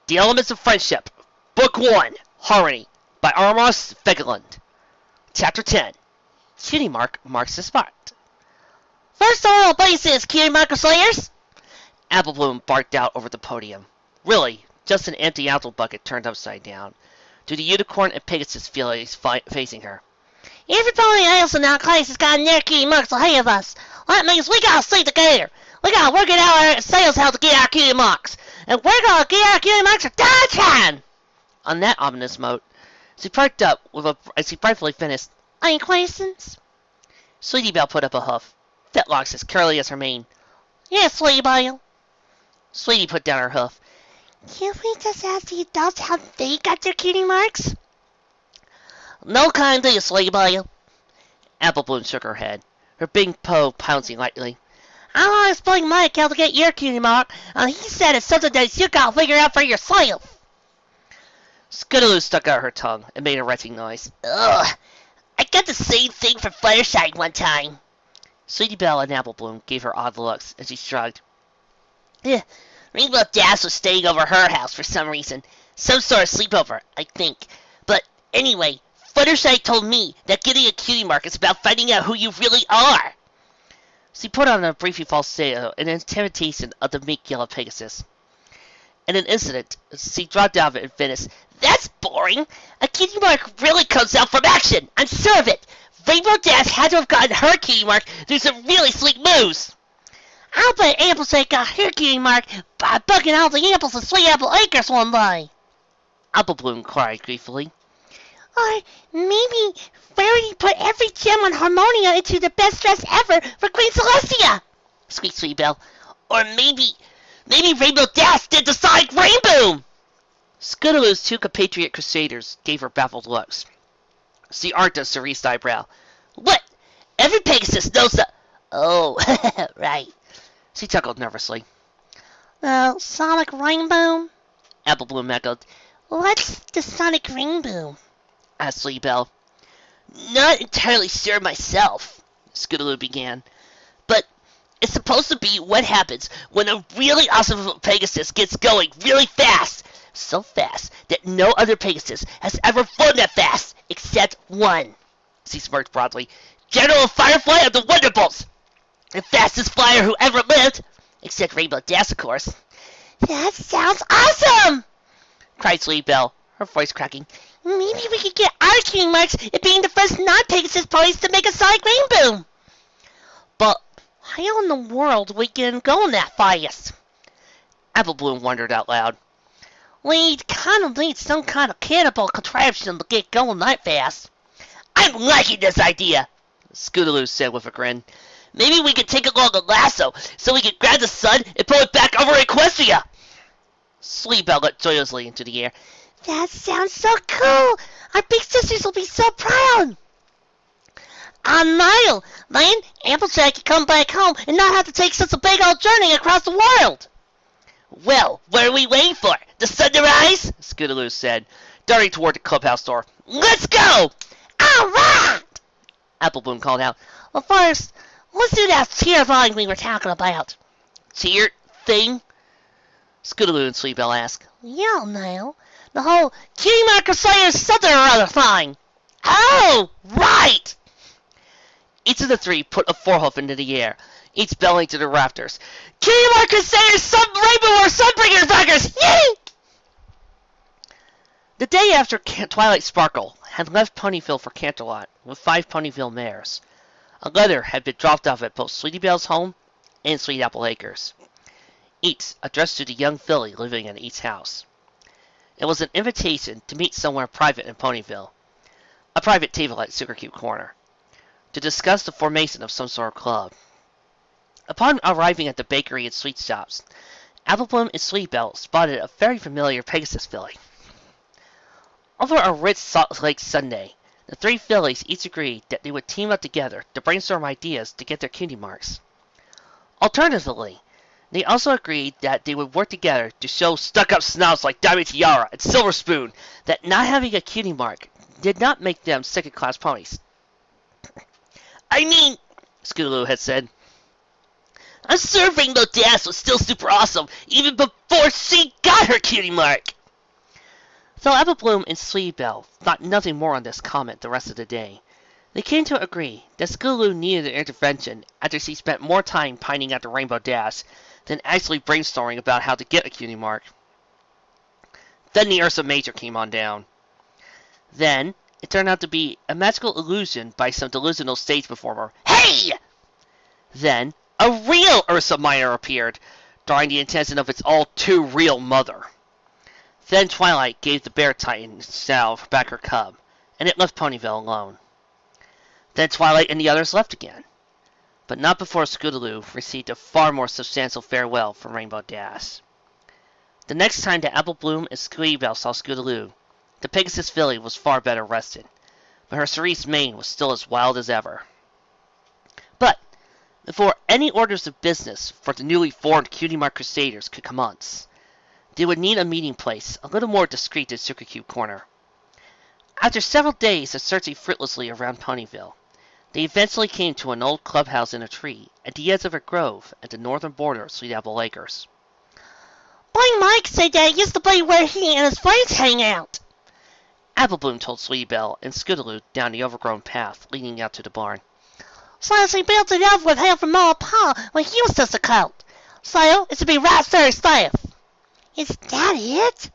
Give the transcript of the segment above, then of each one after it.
The Elements of Friendship, Book 1, Harmony, by Amos Vegeland. Chapter 10, Cutie Mark marks the spot. First order of bases, Cutie Marker Slayers! Apple Bloom barked out over the podium. Really, just an empty apple bucket turned upside down, to the unicorn and Pegasus feelings facing her. Everybody else in our class has got their cutie marks ahead of us. That means we gotta stay together. We gotta work it out ourselves how to get our cutie marks. And we're gonna get our cutie marks at that time! On that ominous note, she perked up as he brightly finished. Any questions? Sweetie Belle put up a hoof, fetlocks as curly as her mane. Yes, Sweetie Belle. Sweetie put down her hoof. Can we just ask the adults how they got their cutie marks? No kind to you, Sweetie Belle. Apple Bloom shook her head, her big paw pouncing lightly. I want to explain Mike how to get your cutie mark, and he said it's something that you gotta figure out for yourself. Scootaloo stuck out her tongue and made a retching noise. Ugh, I got the same thing for Fluttershy one time. Sweetie Belle and Apple Bloom gave her odd looks as she shrugged. Rainbow Dash was staying over her house for some reason. Some sort of sleepover, I think. But anyway, Fluttershy told me that getting a cutie mark is about finding out who you really are. She put on a briefly falsetto in imitation of the meek yellow Pegasus. In an instant, she dropped out of it and finished. That's boring. A cutie mark really comes out from action. I'm sure of it. Rainbow Dash had to have gotten her cutie mark through some really sleek moves. I'll bet Applejack got her cutie mark by bugging all the apples in Sweet Apple Acres one day. Apple Bloom cried gleefully. Or maybe Rarity put every gem on Harmonia into the best dress ever for Queen Celestia, squeaked Sweet Belle. Or maybe Rainbow Dash did the Sonic Rainboom. Scootaloo's two compatriot crusaders gave her baffled looks. She arched a cerise eyebrow. What? Every Pegasus knows the... Oh, right. She chuckled nervously. Sonic Rainboom? Apple Bloom echoed. What's the Sonic Rainboom? Asked Sweet Belle. Not entirely sure myself, Scootaloo began. But it's supposed to be what happens when a really awesome Pegasus gets going really fast. So fast that no other Pegasus has ever flown that fast, except one. She smirked broadly. General Firefly of the Wonderbolts! The fastest flyer who ever lived! Except Rainbow Dash, of course. That sounds awesome! Cried Sweet Belle, her voice cracking. Maybe we could get our cutie marks at being the first non-Pegasus ponies to make a Sonic Rainboom! But how in the world we get them going that fast? Apple Bloom wondered out loud. We'd kind of need some kind of cannibal contraption to get going that fast. I'm liking this idea, Scootaloo said with a grin. Maybe we could take along a lasso so we could grab the sun and pull it back over Equestria. Sweet Belle looked joyously into the air. That sounds so cool. Our big sisters will be so proud. Niall, then Applejack can come back home and not have to take such a big old journey across the world. Well, what are we waiting for? The sun to rise? Scootaloo said, darting toward the clubhouse door. Let's go! All right! Apple Bloom called out. Well, first, let's do that cheer thing we were talking about. Cheer thing? Scootaloo and Sweet Belle asked. Yeah, Niall. The whole Cutie Marker Slayer something or other thing. Oh, right! Each of the three put a forehoof into the air, each belling to the rafters. Cutie Marker Slayer, some rainbow or sunbringer buggers! Yay! The day after Twilight Sparkle had left Ponyville for Canterlot with 5 Ponyville mares, a letter had been dropped off at both Sweetie Belle's home and Sweet Apple Acres, each addressed to the young filly living in each house. It was an invitation to meet somewhere private in Ponyville, a private table at Sugarcube Corner, to discuss the formation of some sort of club. Upon arriving at the bakery and sweet shops, Apple Bloom and Sweet Belle spotted a very familiar Pegasus filly. Over a rich Salt Lake Sunday, the 3 fillies each agreed that they would team up together to brainstorm ideas to get their cutie marks. Alternatively, they also agreed that they would work together to show stuck-up snobs like Diamond Tiara and Silver Spoon that not having a cutie mark did not make them second-class ponies. I mean, Scootaloo had said, I'm sure Rainbow Dash was still super awesome even before she got her cutie mark. Though Apple Bloom and Sweetie Belle thought nothing more on this comment the rest of the day, they came to agree that Scootaloo needed an intervention after she spent more time pining after Rainbow Dash than actually brainstorming about how to get a cutie mark. Then the Ursa Major came on down. Then, it turned out to be a magical illusion by some delusional stage performer. Hey! Then, a real Ursa Minor appeared, drawing the attention of its all-too-real mother. Then Twilight gave the Bear Titan Salve back her cub, and it left Ponyville alone. Then Twilight and the others left again, but not before Scootaloo received a far more substantial farewell from Rainbow Dash. The next time that Apple Bloom and Sweetie Belle saw Scootaloo, the Pegasus filly was far better rested, but her cerise mane was still as wild as ever. But before any orders of business for the newly formed Cutie Mark Crusaders could commence, they would need a meeting place a little more discreet than Sugar Cube Corner. After several days of searching fruitlessly around Ponyville, they eventually came to an old clubhouse in a tree at the edge of a grove at the northern border of Sweet Apple Acres. Boy Mike said that used to be where he and his friends hang out. Apple Bloom told Sweetie Belle and Scootaloo down the overgrown path leading out to the barn. So she built it up with help from Ma and Pa when he was just a colt. So it should be right there staff. Is that it?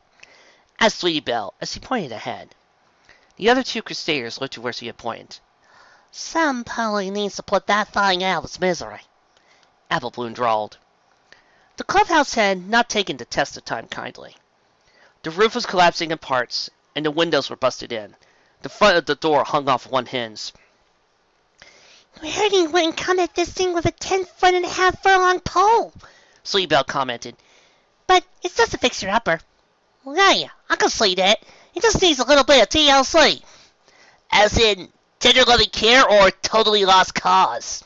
Asked Sweetie Belle as she pointed ahead. The other two Crusaders looked to where she had pointed. Some pony needs to put that thing out of its misery, Apple Bloom drawled. The clubhouse had not taken the test of time kindly. The roof was collapsing in parts, and the windows were busted in. The front of the door hung off one hinge. We heard he wouldn't come at this thing with a 10-foot-and-a-half furlong pole, Sweetie Belle commented. But it's just a fixer-upper. Yeah, I can see that. It just needs a little bit of TLC. As in, tender loving care or totally lost cause.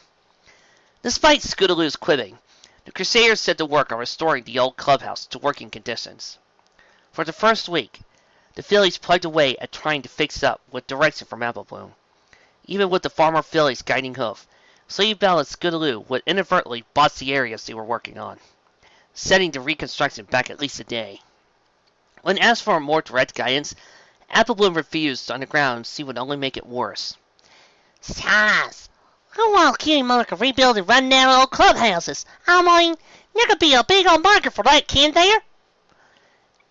Despite Scootaloo's quibbing, the Crusaders set to work on restoring the old clubhouse to working conditions. For the first week, the fillies plugged away at trying to fix up with direction from Apple Bloom. Even with the farmer filly's guiding hoof, Sweetie Belle and Scootaloo would inadvertently botch the areas they were working on, setting the reconstruction back at least a day. When asked for more direct guidance, Apple Bloom refused on the grounds she would only make it worse. Size, I want Cutie Mark to rebuild and run down old clubhouses. I mean, there could be a big old market for that, can't there?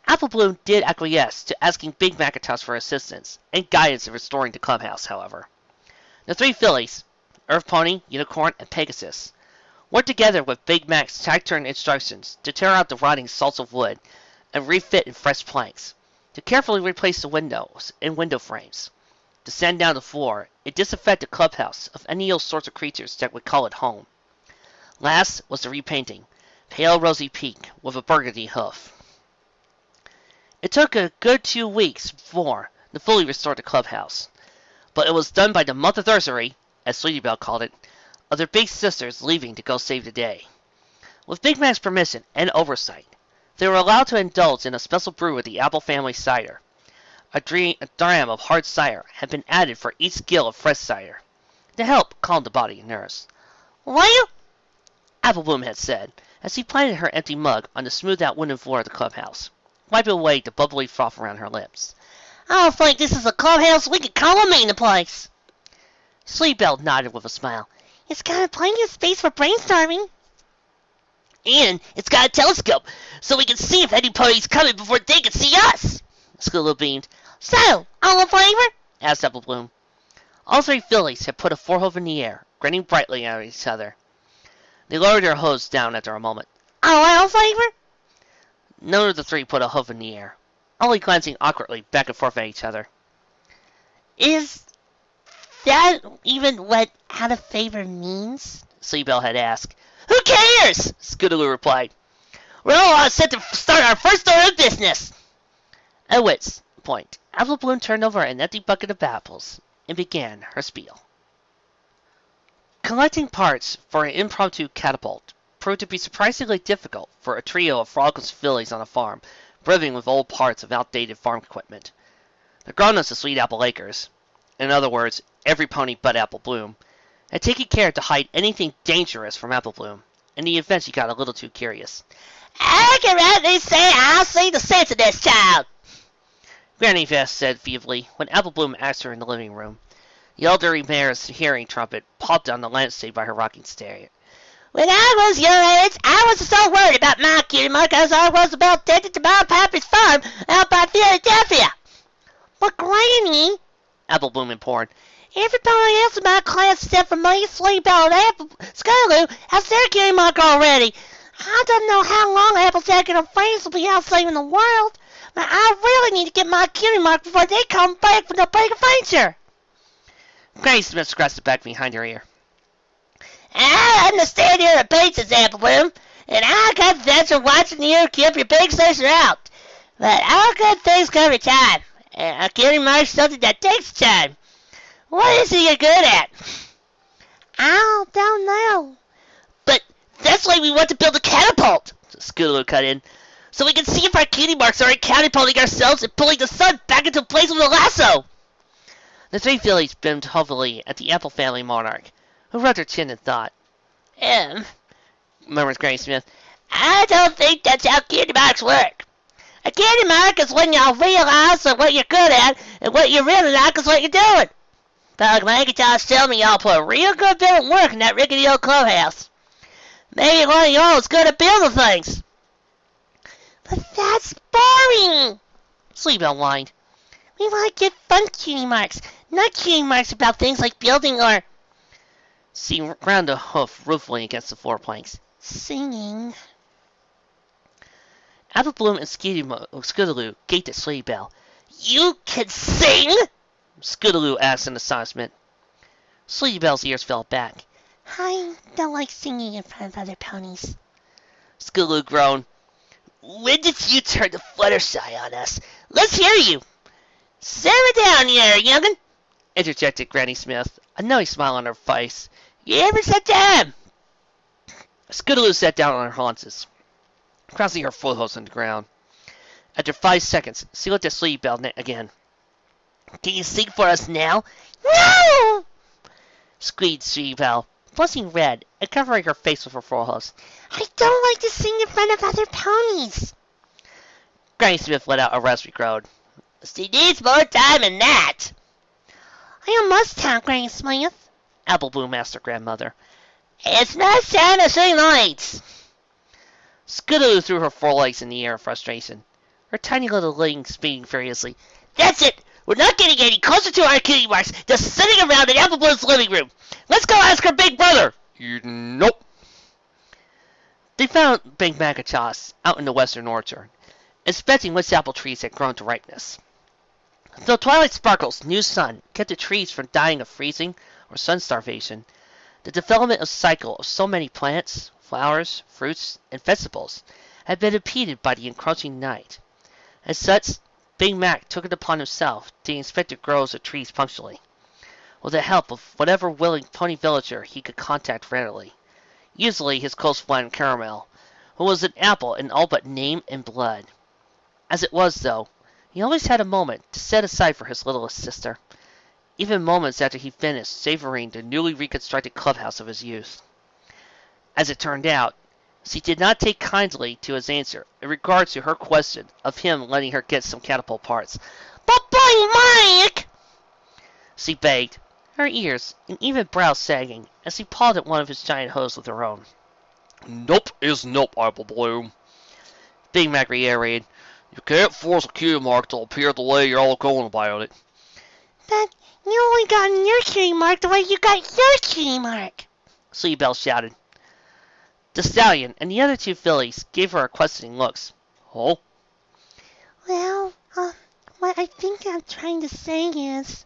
Apple Bloom did acquiesce to asking Big Macintosh for assistance and guidance in restoring the clubhouse, however. The three fillies, Earth Pony, Unicorn, and Pegasus, worked together with Big Mac's tack-turn instructions to tear out the rotting salts of wood and refit in fresh planks, to carefully replace the windows and window frames, to sand down the floor and disinfect the clubhouse of any old sorts of creatures that would call it home. Last was the repainting, pale rosy pink with a burgundy hoof. It took a good 2 weeks before to fully restore the clubhouse, but it was done by the month anniversary, as Sweetie Belle called it, of their big sisters leaving to go save the day. With Big Mac's permission and oversight, they were allowed to indulge in a special brew of the Apple family cider. A dram of hard cider had been added for each gill of fresh cider, to help calm the body and nerves. Well, Apple Bloom had said, as she planted her empty mug on the smoothed-out wooden floor of the clubhouse, wiping away the bubbly froth around her lips. I don't think this is a clubhouse we could call a meeting place. Sweetie Belle nodded with a smile. It's got plenty of space for brainstorming. And it's got a telescope, so we can see if any party's coming before they can see us, Scootaloo beamed. So, all in favor? Asked Apple Bloom. All three fillies had put a forehoof in the air, grinning brightly at each other. They lowered their hooves down after a moment. All in favor? None of the three put a hoof in the air, only glancing awkwardly back and forth at each other. Is that even what out of favor means? Sweetie Belle had asked. Who cares? Scootaloo replied. We're all set to start our first order of business. At which point, Apple Bloom turned over an empty bucket of apples and began her spiel. Collecting parts for an impromptu catapult proved to be surprisingly difficult for a trio of frolicsome fillies on a farm, brimming with old parts of outdated farm equipment. The grown-ups of Sweet Apple Acres, in other words, every pony but Apple Bloom, had taken care to hide anything dangerous from Apple Bloom, and the event she got a little too curious. Accurately say I'll see the sense of this child, Granny Vest said feebly when Apple Bloom asked her in the living room. The elderly mayor's hearing trumpet popped on the lampshade by her rocking stair. When I was your age, I wasn't so worried about my cutie mark as I was about taking to my pappy's farm out by Philadelphia. But Granny, Apple Bloom implored, everybody else in my class except for me, Sleepbell, and Apple Scaloo has their cutie mark already. I don't know how long Applejack and her friends will be out saving the world, but I really need to get my cutie mark before they come back from the big adventure. Granny Smith scratched the back behind her ear. I understand you're a princess, Apple Bloom, and I got the pleasure of watching you keep your big sister out. But all good things come in time, and a cutie mark's something that takes time. What is it you're good at? I don't know. But that's why we want to build a catapult, Scootaloo cut in, so we can see if our cutie marks are catapulting ourselves and pulling the sun back into place with a lasso. The three fillies beamed heavily at the Apple family monarch, who rubbed her chin in thought. Murmured Granny Smith. I don't think that's how cutie marks work. A cutie mark is when you realize what you're good at, and what you really like is what you're doing. But Macintosh tell me y'all put a real good bit of work in that rickety old clubhouse. Maybe one of y'all is good at building things. But that's boring, Sleepbell whined. We want to get fun cutie marks, not cutie marks about things like building or She ground a hoof ruefully against the floor planks. singing. Apple Bloom and Scootaloo gaped at Sleepbell. You can sing? Scootaloo asked in astonishment. Sleepybell's ears fell back. I don't like singing in front of other ponies. Scootaloo groaned. When did you turn to Fluttershy on us? Let's hear you. Simmer down here, young'un, Interjected Granny Smith, a knowing smile on her face. You ever said time? Scootaloo sat down on her haunches, crossing her foothills on the ground. After 5 seconds, she looked at Sleepybell again. Can you sing for us now? No! Squeaked Sleepybell, blushing red and covering her face with her forepaws. I don't like to sing in front of other ponies. Granny Smith let out a raspy groan. She needs more time than that. I almost count, Granny Smith. Apple Bloom asked her grandmother. It's not time to sing lights. Scootaloo threw her forelegs in the air in frustration, her tiny little legs beating furiously. That's it. We're not getting any closer to our cutie marks, just sitting around in Apple Bloom's living room. Let's go ask her big brother. Nope. They found Big Macintosh out in the western orchard, inspecting which apple trees had grown to ripeness. Though Twilight Sparkle's new sun kept the trees from dying of freezing or sun starvation, the development cycle of so many plants, flowers, fruits, and vegetables had been impeded by the encroaching night. As such, Big Mac took it upon himself to inspect the groves of trees punctually, with the help of whatever willing pony villager he could contact readily, usually his close friend Caramel, who was an apple in all but name and blood. As it was, though, he always had a moment to set aside for his littlest sister, even moments after he finished savoring the newly reconstructed clubhouse of his youth. As it turned out, she did not take kindly to his answer in regard to her question of him letting her get some catapult parts. But boy, Mike! She begged, her ears and even brow sagging as she pawed at one of his giant hose with her own. Nope is nope, Apple Bloom. Big Mac reiterated. You can't force a cutie mark to appear the way you're all going about it. But you only got your cutie mark the way you got your cutie mark. Sleepybell shouted. The stallion and the other two fillies gave her questioning looks. Oh? Well, what I think I'm trying to say is...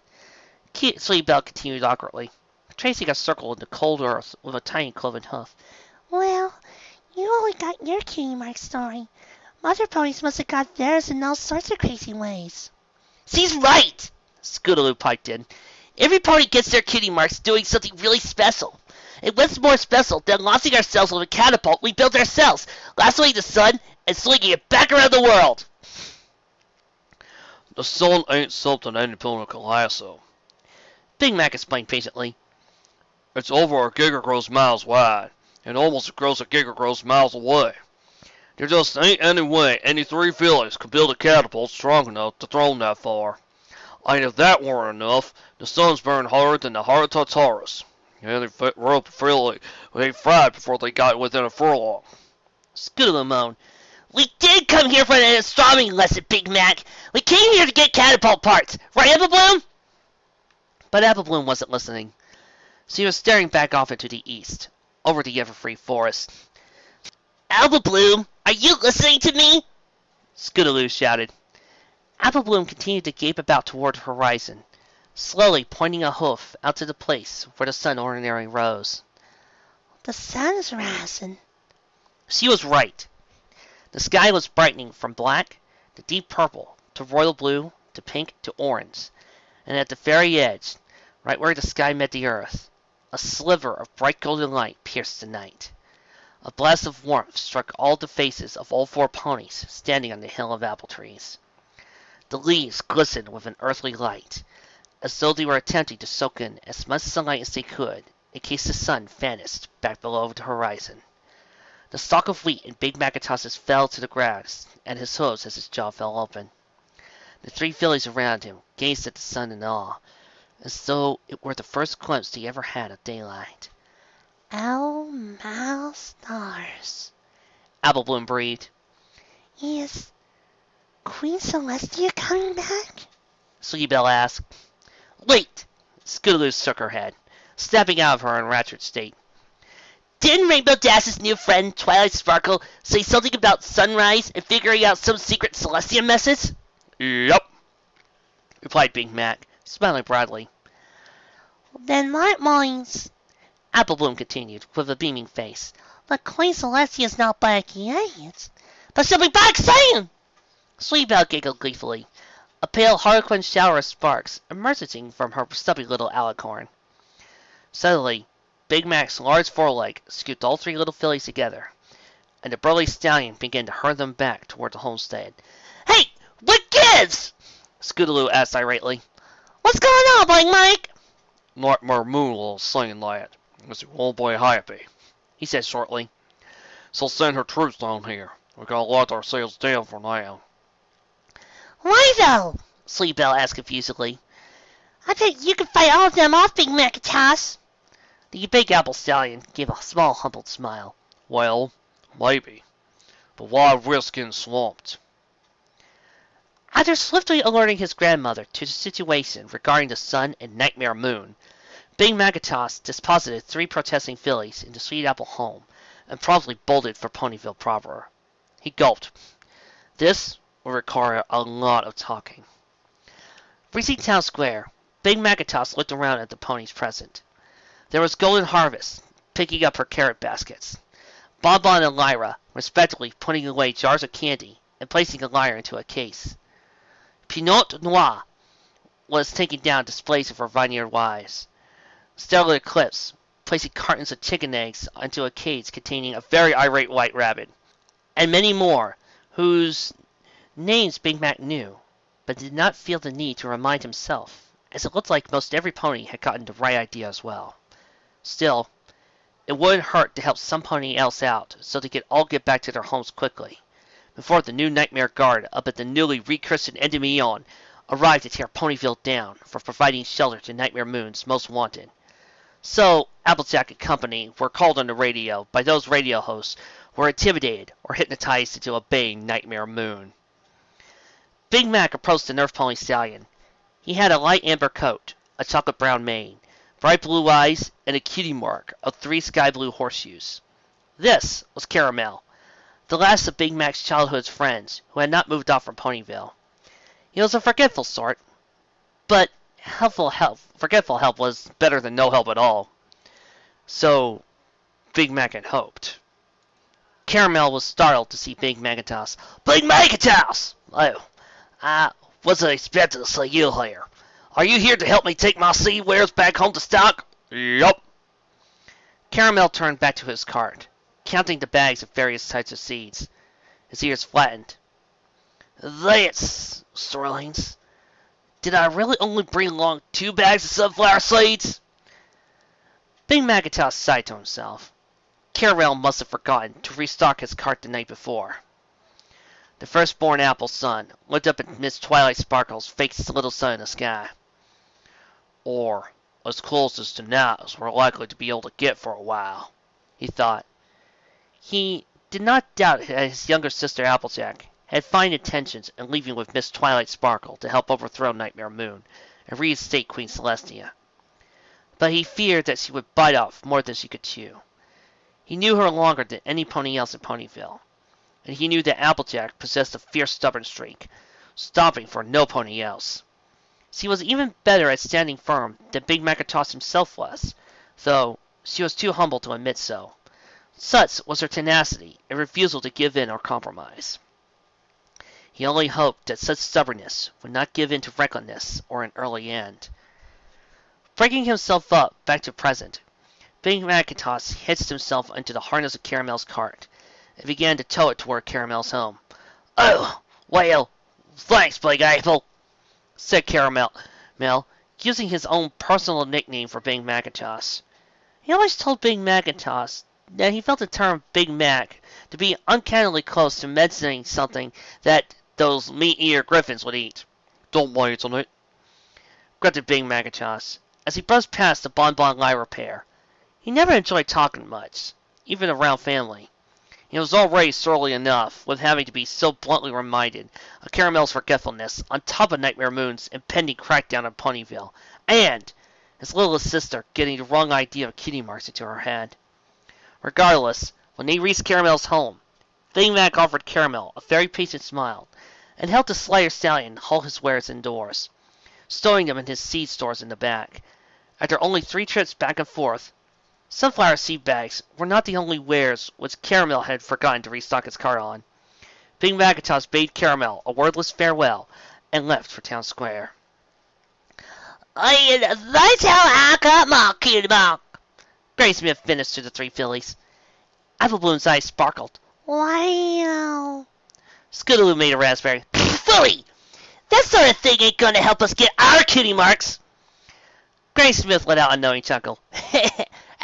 Sleepybell continued awkwardly, tracing a circle in the cold earth with a tiny cloven hoof. Well, you only got your cutie mark story. Other ponies must have got theirs in all sorts of crazy ways. She's right, Scootaloo piped in. Every pony gets their cutie marks doing something really special. And what's more special than launching ourselves with a catapult we built ourselves, lassoing the sun, and slinging it back around the world? The sun ain't something any pony can lasso. Big Mac explained patiently. It's over a gigagross miles wide, and almost grows a giga grows miles away. There just ain't any way any three fillies could build a catapult strong enough to throw 'em that far. And if that weren't enough, the sun's burned harder than the heart of Tartarus. Any rope filly they fried before they got within a furlong. Scootaloo moaned. We did come here for an astronomy lesson, Big Mac. We came here to get catapult parts. Right, Apple Bloom? But Apple Bloom wasn't listening. She was staring back off into the east, over the Everfree forest. Apple Bloom, are you listening to me? Scootaloo shouted. Apple Bloom continued to gape about toward the horizon, slowly pointing a hoof out to the place where the sun ordinarily rose. The sun's rising. She was right. The sky was brightening from black to deep purple to royal blue to pink to orange, and at the very edge, right where the sky met the earth, a sliver of bright golden light pierced the night. A blast of warmth struck all the faces of all four ponies standing on the hill of apple trees. The leaves glistened with an earthly light, as though they were attempting to soak in as much sunlight as they could in case the sun vanished back below the horizon. The stalk of wheat in Big Macintos's fell to the grass at his hooves as his jaw fell open. The three fillies around him gazed at the sun in awe, as though it were the first glimpse they ever had of daylight. Oh, my stars. Apple Bloom breathed. Is Queen Celestia coming back? Sleepy Belle asked. Wait! Scootaloo shook her head, snapping out of her enraptured state. Didn't Rainbow Dash's new friend, Twilight Sparkle, say something about sunrise and figuring out some secret Celestia message? Yep, replied Big Mac, smiling broadly. Then that means Apple Bloom continued, with a beaming face. the Queen Celestia's not back yet. But she'll be back soon! Sleepy Belle giggled gleefully, a pale harlequin shower of sparks emerging from her stubby little alicorn. Suddenly, Big Mac's large foreleg scooped all three little fillies together, and the burly stallion began to herd them back toward the homestead. Hey, what gives? Scootaloo asked irately. What's going on, Big Mike? Nightmare Moon will sing lad. As he won't be happy, he said shortly. So send her troops down here. We gotta let ourselves down for now. Why though? Sleepy Belle asked confusedly. I bet you could fight all of them off, Big Macintosh. The big apple stallion gave a small, humbled smile. Well, maybe. But why risk getting swamped? After swiftly alerting his grandmother to the situation regarding the sun and Nightmare Moon, Big Macintosh deposited three protesting fillies in the Sweet Apple home and promptly bolted for Ponyville proper. He gulped. This would require a lot of talking. Reaching Town Square, Big Macintosh looked around at the ponies present. There was Golden Harvest, picking up her carrot baskets. Bonbon and Lyra, respectively, putting away jars of candy and placing a lyre into a case. Pinot Noir was taking down displays of her vineyard wives. Stellar Eclipse, placing cartons of chicken eggs into a cage containing a very irate white rabbit. And many more, whose names Big Mac knew, but did not feel the need to remind himself, as it looked like most every pony had gotten the right idea as well. Still, it wouldn't hurt to help some pony else out so they could all get back to their homes quickly, before the new Nightmare Guard up at the newly rechristened Endymion arrived to tear Ponyville down for providing shelter to Nightmare Moon's most wanted. So, Applejack and company were called on the radio by those radio hosts who were intimidated or hypnotized into obeying Nightmare Moon. Big Mac approached the Nerf Pony Stallion. He had a light amber coat, a chocolate brown mane, bright blue eyes, and a cutie mark of 3 sky blue horseshoes. This was Caramel, the last of Big Mac's childhood's friends who had not moved off from Ponyville. He was a forgetful sort, but forgetful help was better than no help at all. So, Big Mac had hoped. Caramel was startled to see Big Macintosh. Big Macintosh! Oh, I wasn't expecting to see you here. Are you here to help me take my seed wares back home to stock? Yup. Caramel turned back to his cart, counting the bags of various types of seeds. His ears flattened. That's strange. Did I really only bring along 2 bags of sunflower seeds? Big Macintosh sighed to himself. Caramel must have forgotten to restock his cart the night before. The firstborn apple sun looked up at Miss Twilight Sparkle's fake little sun in the sky. Or as close as to that as we're likely to be able to get for a while, he thought. He did not doubt that his younger sister Applejack had fine intentions in leaving with Miss Twilight Sparkle to help overthrow Nightmare Moon and reinstate Queen Celestia. But he feared that she would bite off more than she could chew. He knew her longer than any pony else in Ponyville, and he knew that Applejack possessed a fierce stubborn streak, stopping for no pony else. She was even better at standing firm than Big Macintosh himself was, though she was too humble to admit so. Such was her tenacity and refusal to give in or compromise. He only hoped that such stubbornness would not give in to recklessness or an early end. Breaking himself up back to present, Big Macintosh hitched himself into the harness of Caramel's cart and began to tow it toward Caramel's home. Oh, well, thanks, Big Apple, said Caramel, using his own personal nickname for Big Macintosh. He always told Big Macintosh that he felt the term Big Mac to be uncannily close to mentioning something that those meat-eater griffins would eat. Don't mention it, grunted Big Macintosh as he buzzed past the Bonbon Lyra pair. He never enjoyed talking much, even around family. He was already surly enough with having to be so bluntly reminded of Caramel's forgetfulness on top of Nightmare Moon's impending crackdown on Ponyville, and his littlest sister getting the wrong idea of kitty marks into her head. Regardless, when they reached Caramel's home, Big Mac offered Caramel a very patient smile and helped the Slayer Stallion haul his wares indoors, stowing them in his seed stores in the back. After only 3 trips back and forth, sunflower seed bags were not the only wares which Caramel had forgotten to restock his cart on. Big Macintosh bade Caramel a wordless farewell and left for town square. That's how I got my kitty mark. Granny Smith finished to the 3 fillies. Apple Bloom's eyes sparkled. Wow. Scootaloo made a raspberry. Philly! That sort of thing ain't gonna help us get our kitty marks. Granny Smith let out a knowing chuckle.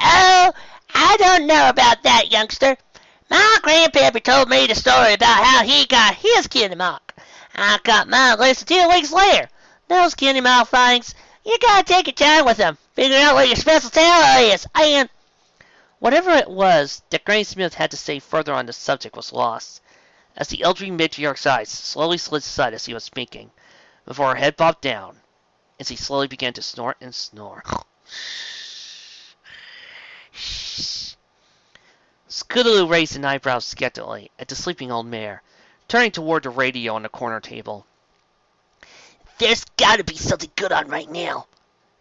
Oh, I don't know about that, youngster. My grandpappy told me the story about how he got his kitty mark. I got mine less than 2 weeks later. Those kitty mark things, you gotta take your time with them. Figure out what your special talent is, and... Whatever it was that Granny Smith had to say further on the subject was lost, as the elderly matriarch's eyes slowly slid aside as he was speaking, before her head bobbed down, as he slowly began to snort and snore. Scootaloo raised an eyebrow skeptically at the sleeping old mare, turning toward the radio on the corner table. There's gotta be something good on right now,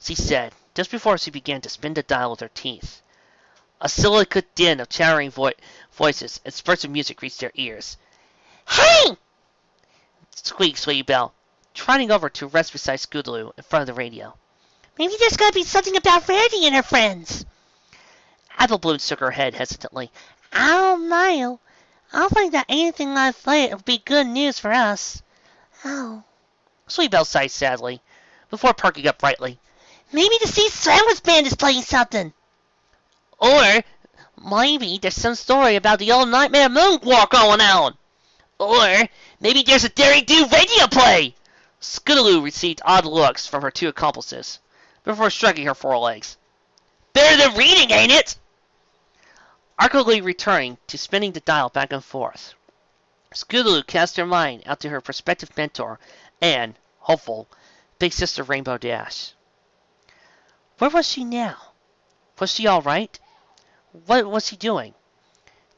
she said, just before she began to spin the dial with her teeth. A silicate din of chattering voices and spurts of music reached their ears. Hey! Squeaked Sweetie Belle, trotting over to rest beside Scootaloo in front of the radio. Maybe there's gotta be something about Randy and her friends. Apple Bloom shook her head hesitantly. I don't know. I don't think that anything like that would be good news for us. Oh. Sweetie Belle sighed sadly, before perking up brightly. Maybe the Sea Sandwich Band is playing something. Or maybe there's some story about the old Nightmare Moon war going on. Or maybe there's a daring do radio play. Scootaloo received odd looks from her 2 accomplices, before shrugging her forelegs. Better than reading, ain't it? Awkwardly returning to spinning the dial back and forth, Scootaloo cast her mind out to her prospective mentor and, hopeful, big sister Rainbow Dash. Where was she now? Was she all right? What was she doing?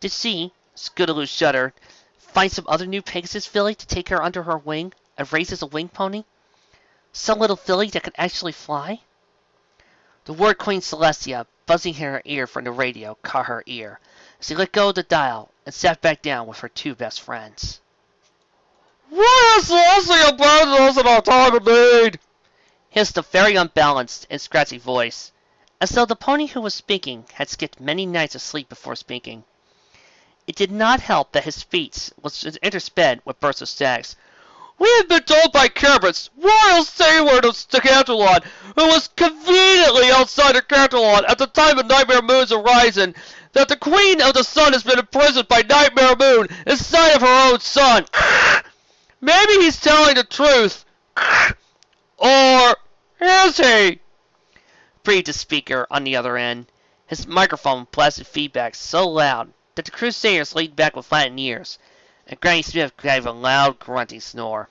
Did she, Scootaloo shuddered, find some other new Pegasus filly to take her under her wing and raise as a wing pony? Some little filly that could actually fly? The word Queen Celestia, buzzing in her ear from the radio, caught her ear. She let go of the dial and sat back down with her 2 best friends. Why has Celestia abandoned us in our time of need? Hissed a very unbalanced and scratchy voice, as though the pony who was speaking had skipped many nights of sleep before speaking. It did not help that his speech was intersped with bursts of stags. We had been told by Kermit's royal steward of Canterlot, who was conveniently outside of Canterlot at the time of Nightmare Moon's horizon, that the Queen of the Sun has been imprisoned by Nightmare Moon inside of her own son. Maybe he's telling the truth. Or is he? Breathed the speaker on the other end. His microphone blasted feedback so loud that the Crusaders leaned back with flattened ears, and Granny Smith gave a loud grunting snore.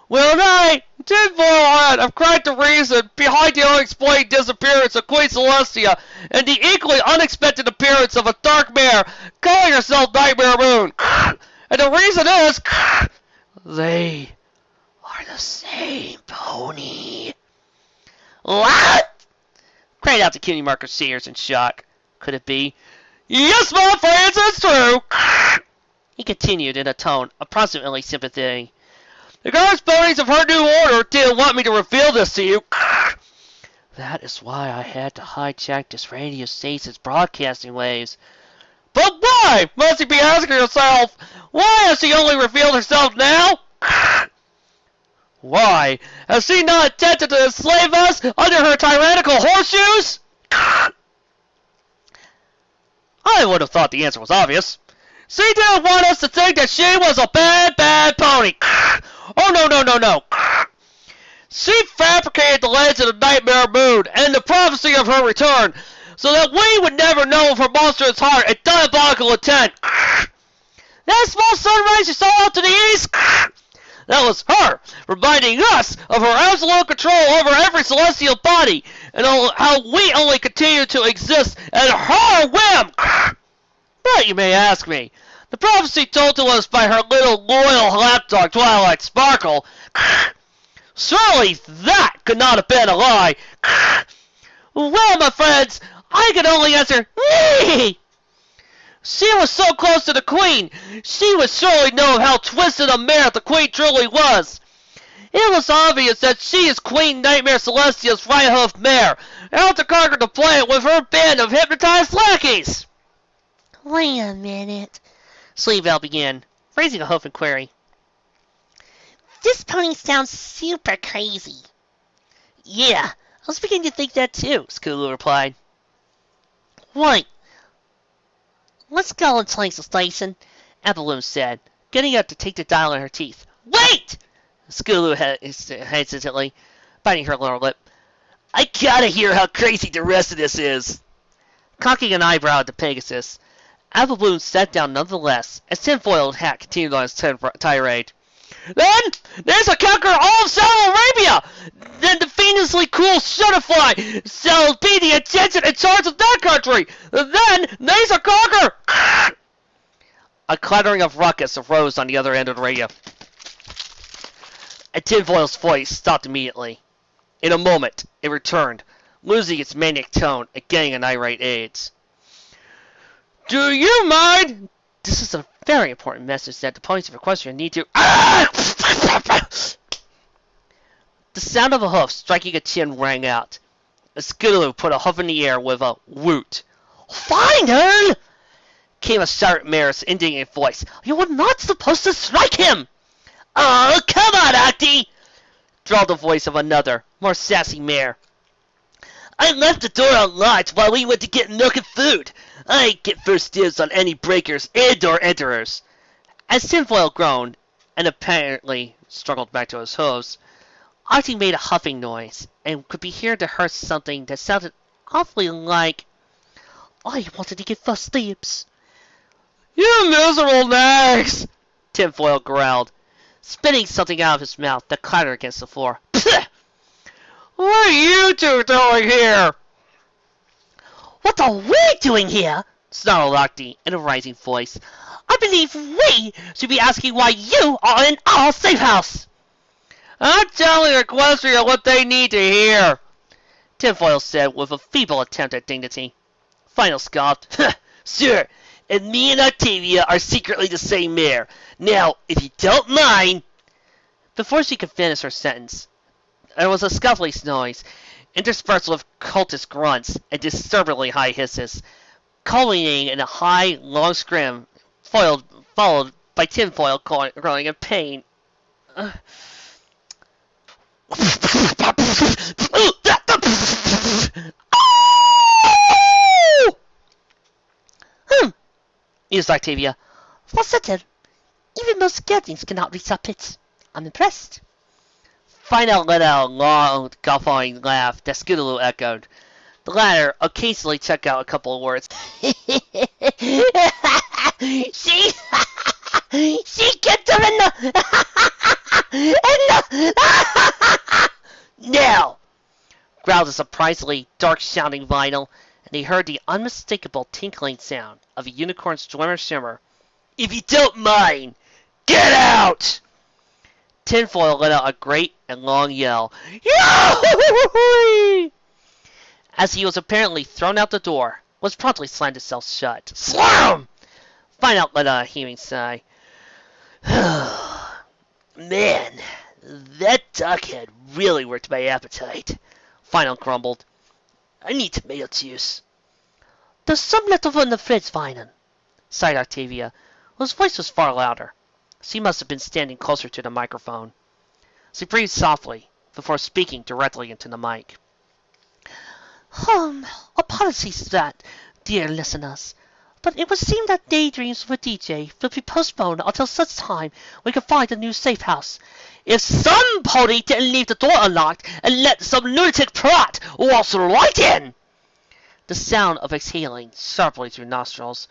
Well, I, tinfoil hat, have cracked the reason behind the unexplained disappearance of Queen Celestia and the equally unexpected appearance of a dark mare calling herself Nightmare Moon. And the reason is, they are the same pony. What? Cried out the cutie marker seers in shock. Could it be? Yes, my friends, it's true. He continued in a tone approximately sympathetic. The guards ponies of her new order didn't want me to reveal this to you. That is why I had to hijack this radio station's broadcasting waves. But why, must you be asking yourself? Why has she only revealed herself now? Why? Has she not attempted to enslave us under her tyrannical horseshoes? I would have thought the answer was obvious. She didn't want us to think that she was a bad, bad pony. Oh, no. She fabricated the legend of Nightmare Moon and the prophecy of her return, so that we would never know of her monstrous heart and diabolical intent. That small sunrise you saw out to the east, that was her, reminding us of her absolute control over every celestial body, and how we only continue to exist at her whim. But you may ask me, the prophecy told to us by her little loyal lapdog, Twilight Sparkle, surely that could not have been a lie. Well, my friends, I can only answer, me! She was so close to the Queen, she would surely know how twisted a mare the Queen truly was. It was obvious that she is Queen Nightmare Celestia's right-hoofed mare, out to conquer the planet with her band of hypnotized lackeys. Wait a minute. Sleevell began, raising a hoof in query. This pony sounds super crazy. Yeah, I was beginning to think that too, Skulu replied. Right. Let's go and place the station, Appaloon said, getting up to take the dial in her teeth. Wait! Skulu hesitantly, biting her lower lip. I gotta hear how crazy the rest of this is. Cocking an eyebrow at the Pegasus, Appaloon sat down nonetheless, as Tinfoiled Hat continued on his tirade. Then there's a conqueror all of Saudi Arabia. Then the fiendishly cool Shutterfly shall be the attention and charge of that country. Then there's a conqueror. A clattering of ruckus arose on the other end of the radio. And Tinfoil's voice stopped immediately. In a moment, it returned, losing its maniac tone and getting an irate edge. Do you mind? This is a very important message that the ponies of Equestria need to... The sound of a hoof striking a chin rang out. A skidoo put a hoof in the air with a woot. Find her! Came a sharp mare's indignant voice. You were not supposed to strike him! Oh, come on, Octy! Drawled the voice of another, more sassy mare. I left the door unlocked while we went to get milk and food. I get first dibs on any breakers and/or enterers. As Tinfoil groaned, and apparently struggled back to his hooves, Octy made a huffing noise, and could be heard to her something that sounded awfully like, I wanted to get first dibs. You miserable nags! Tinfoil growled, spitting something out of his mouth that clattered against the floor. What are you two doing here? What are we doing here? Snarled Octy in a rising voice. I believe we should be asking why you are in our safe house. I'm telling Equestria what they need to hear, Tinfoil said with a feeble attempt at dignity. Final scoffed. Sure, and me and Octavia are secretly the same mare. Now, if you don't mind... Before she could finish her sentence, there was a scuffling noise, interspersed with cultist grunts and disturbingly high hisses, culminating in a high, long scream, followed by Tinfoil groaning in pain. mused Octavia. For certain, even most scared things cannot reach our pits. I'm impressed. Final let out a long, guffawing laugh that Scootaloo echoed. The latter occasionally checked out a couple of words. She kept her in the Now! Growled a surprisingly dark-sounding vinyl, and he heard the unmistakable tinkling sound of a unicorn's shimmer. If you don't mind, get out! Tinfoil let out a great and long yell. As he was apparently thrown out the door, was promptly slammed itself shut. Slam! Final let out a heaving sigh. Man, that duckhead really worked my appetite. Final grumbled. I need tomato juice. There's some left over in the fridge, Vinon, sighed Octavia, whose voice was far louder. She must have been standing closer to the microphone. She breathed softly before speaking directly into the mic. Apologies for that, dear listeners, but it would seem that Daydreams with DJ will be postponed until such time we can find a new safe house. If some pony didn't leave the door unlocked and let some lunatic prat waltz right in! The sound of exhaling sharply through nostrils.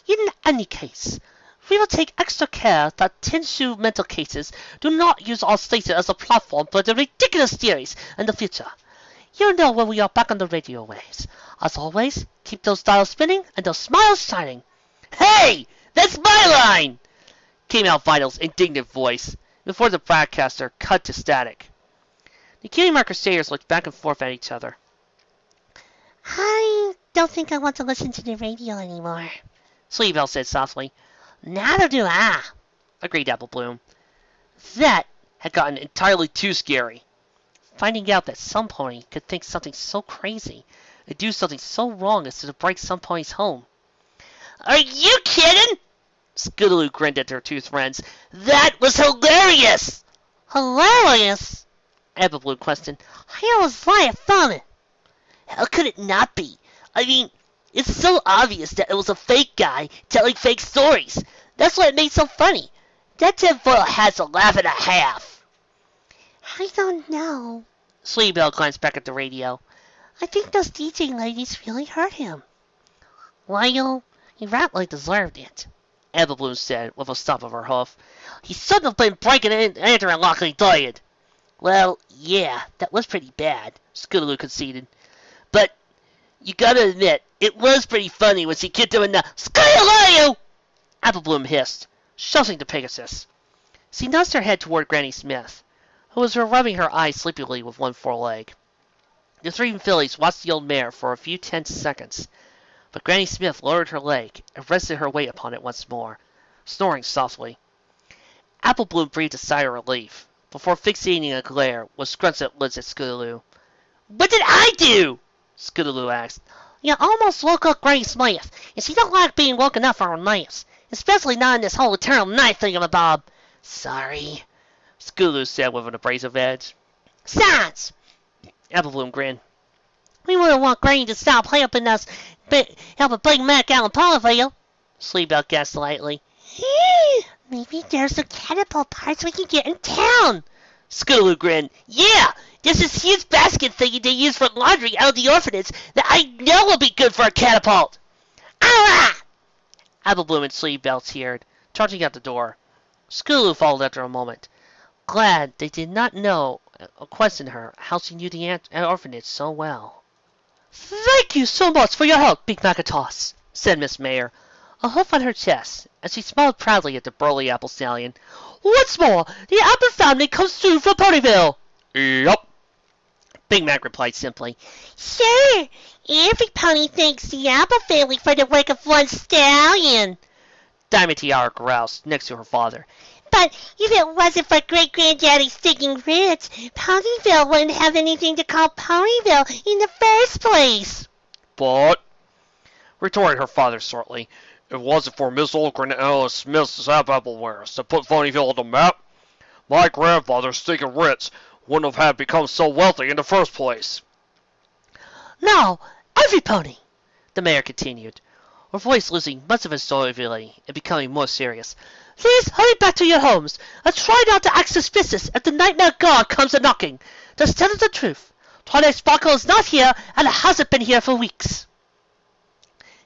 In any case, we will take extra care that Tinshu mental cases do not use our station as a platform for the ridiculous theories in the future. You'll know when we are back on the radio waves. As always, keep those dials spinning and those smiles shining. Hey! That's my line! Came out Vital's indignant voice before the broadcaster cut to static. The cutie marker stayers looked back and forth at each other. I don't think I want to listen to the radio anymore, Sleebell said softly. Neither do I, agreed Apple Bloom. That had gotten entirely too scary. Finding out that some pony could think something so crazy and do something so wrong as to break some pony's home. Are you kidding? Scootaloo grinned at her two friends. That was hilarious! Hilarious? Apple Bloom questioned. How was that funny? How could it not be? I mean, it's so obvious that it was a fake guy telling fake stories. That's what it made so funny. That tinfoil has a laugh and a half. I don't know. Sleebell glanced back at the radio. I think those DJ ladies really hurt him. Well, he rightly deserved it, Apple Bloom said with a stomp of her hoof. He shouldn't have been breaking in and entering like he did. Well, yeah, that was pretty bad, Scootaloo conceded. But you gotta admit, it was pretty funny when she kept doing the Scootaloo! Apple Bloom hissed, shoving to Pegasus. She nudged her head toward Granny Smith, who was rubbing her eyes sleepily with one foreleg. The three fillies watched the old mare for a few tense seconds, but Granny Smith lowered her leg and rested her weight upon it once more, snoring softly. Apple Bloom breathed a sigh of relief, before fixating a glare with scrunched lids at Scootaloo. What did I do? Scootaloo asked. You almost woke up Granny Smith, and she don't like being woken up for her naps, especially not in this whole eternal night thingamabob. Sorry, Scootaloo said with an abrasive edge. Sans! Apple Bloom grinned. We wouldn't want Granny to stop helping us help Big Mac out in Ponyville. Sleebell guessed lightly. Maybe there's a catapult parts we can get in town. Scootaloo grinned. Yeah, there's this huge basket thingy they use for laundry out of the orphanage that I know will be good for a catapult. Ah! Apple Bloom and Sleebell cheered, charging out the door. Scootaloo followed after a moment, glad they did not know or question her how she knew the orphanage so well. Thank you so much for your help, Big Macintosh, said Miss Mayer, a hoof on her chest, as she smiled proudly at the burly apple stallion. What's more, the Apple family comes through from Ponyville. Yup, Big Mac replied simply. Sure, every pony thanks the Apple family for the work of one stallion. Diamond Tiara groused next to her father. But if it wasn't for Great-Granddaddy Sticking Roots, Ponyville wouldn't have anything to call Ponyville in the first place. but Retorted her father shortly. If it wasn't for Miss Alicorn and Alice Smith's sap-applewares to put Ponyville on the map, my grandfather, stinking Ritz, wouldn't have had become so wealthy in the first place. Now, every pony, the mayor continued, her voice losing much of its joviality and becoming more serious. Please hurry back to your homes, and try not to act suspicious if the nightmare god comes a-knocking. Just tell us the truth. Twilight Sparkle is not here, and it hasn't been here for weeks.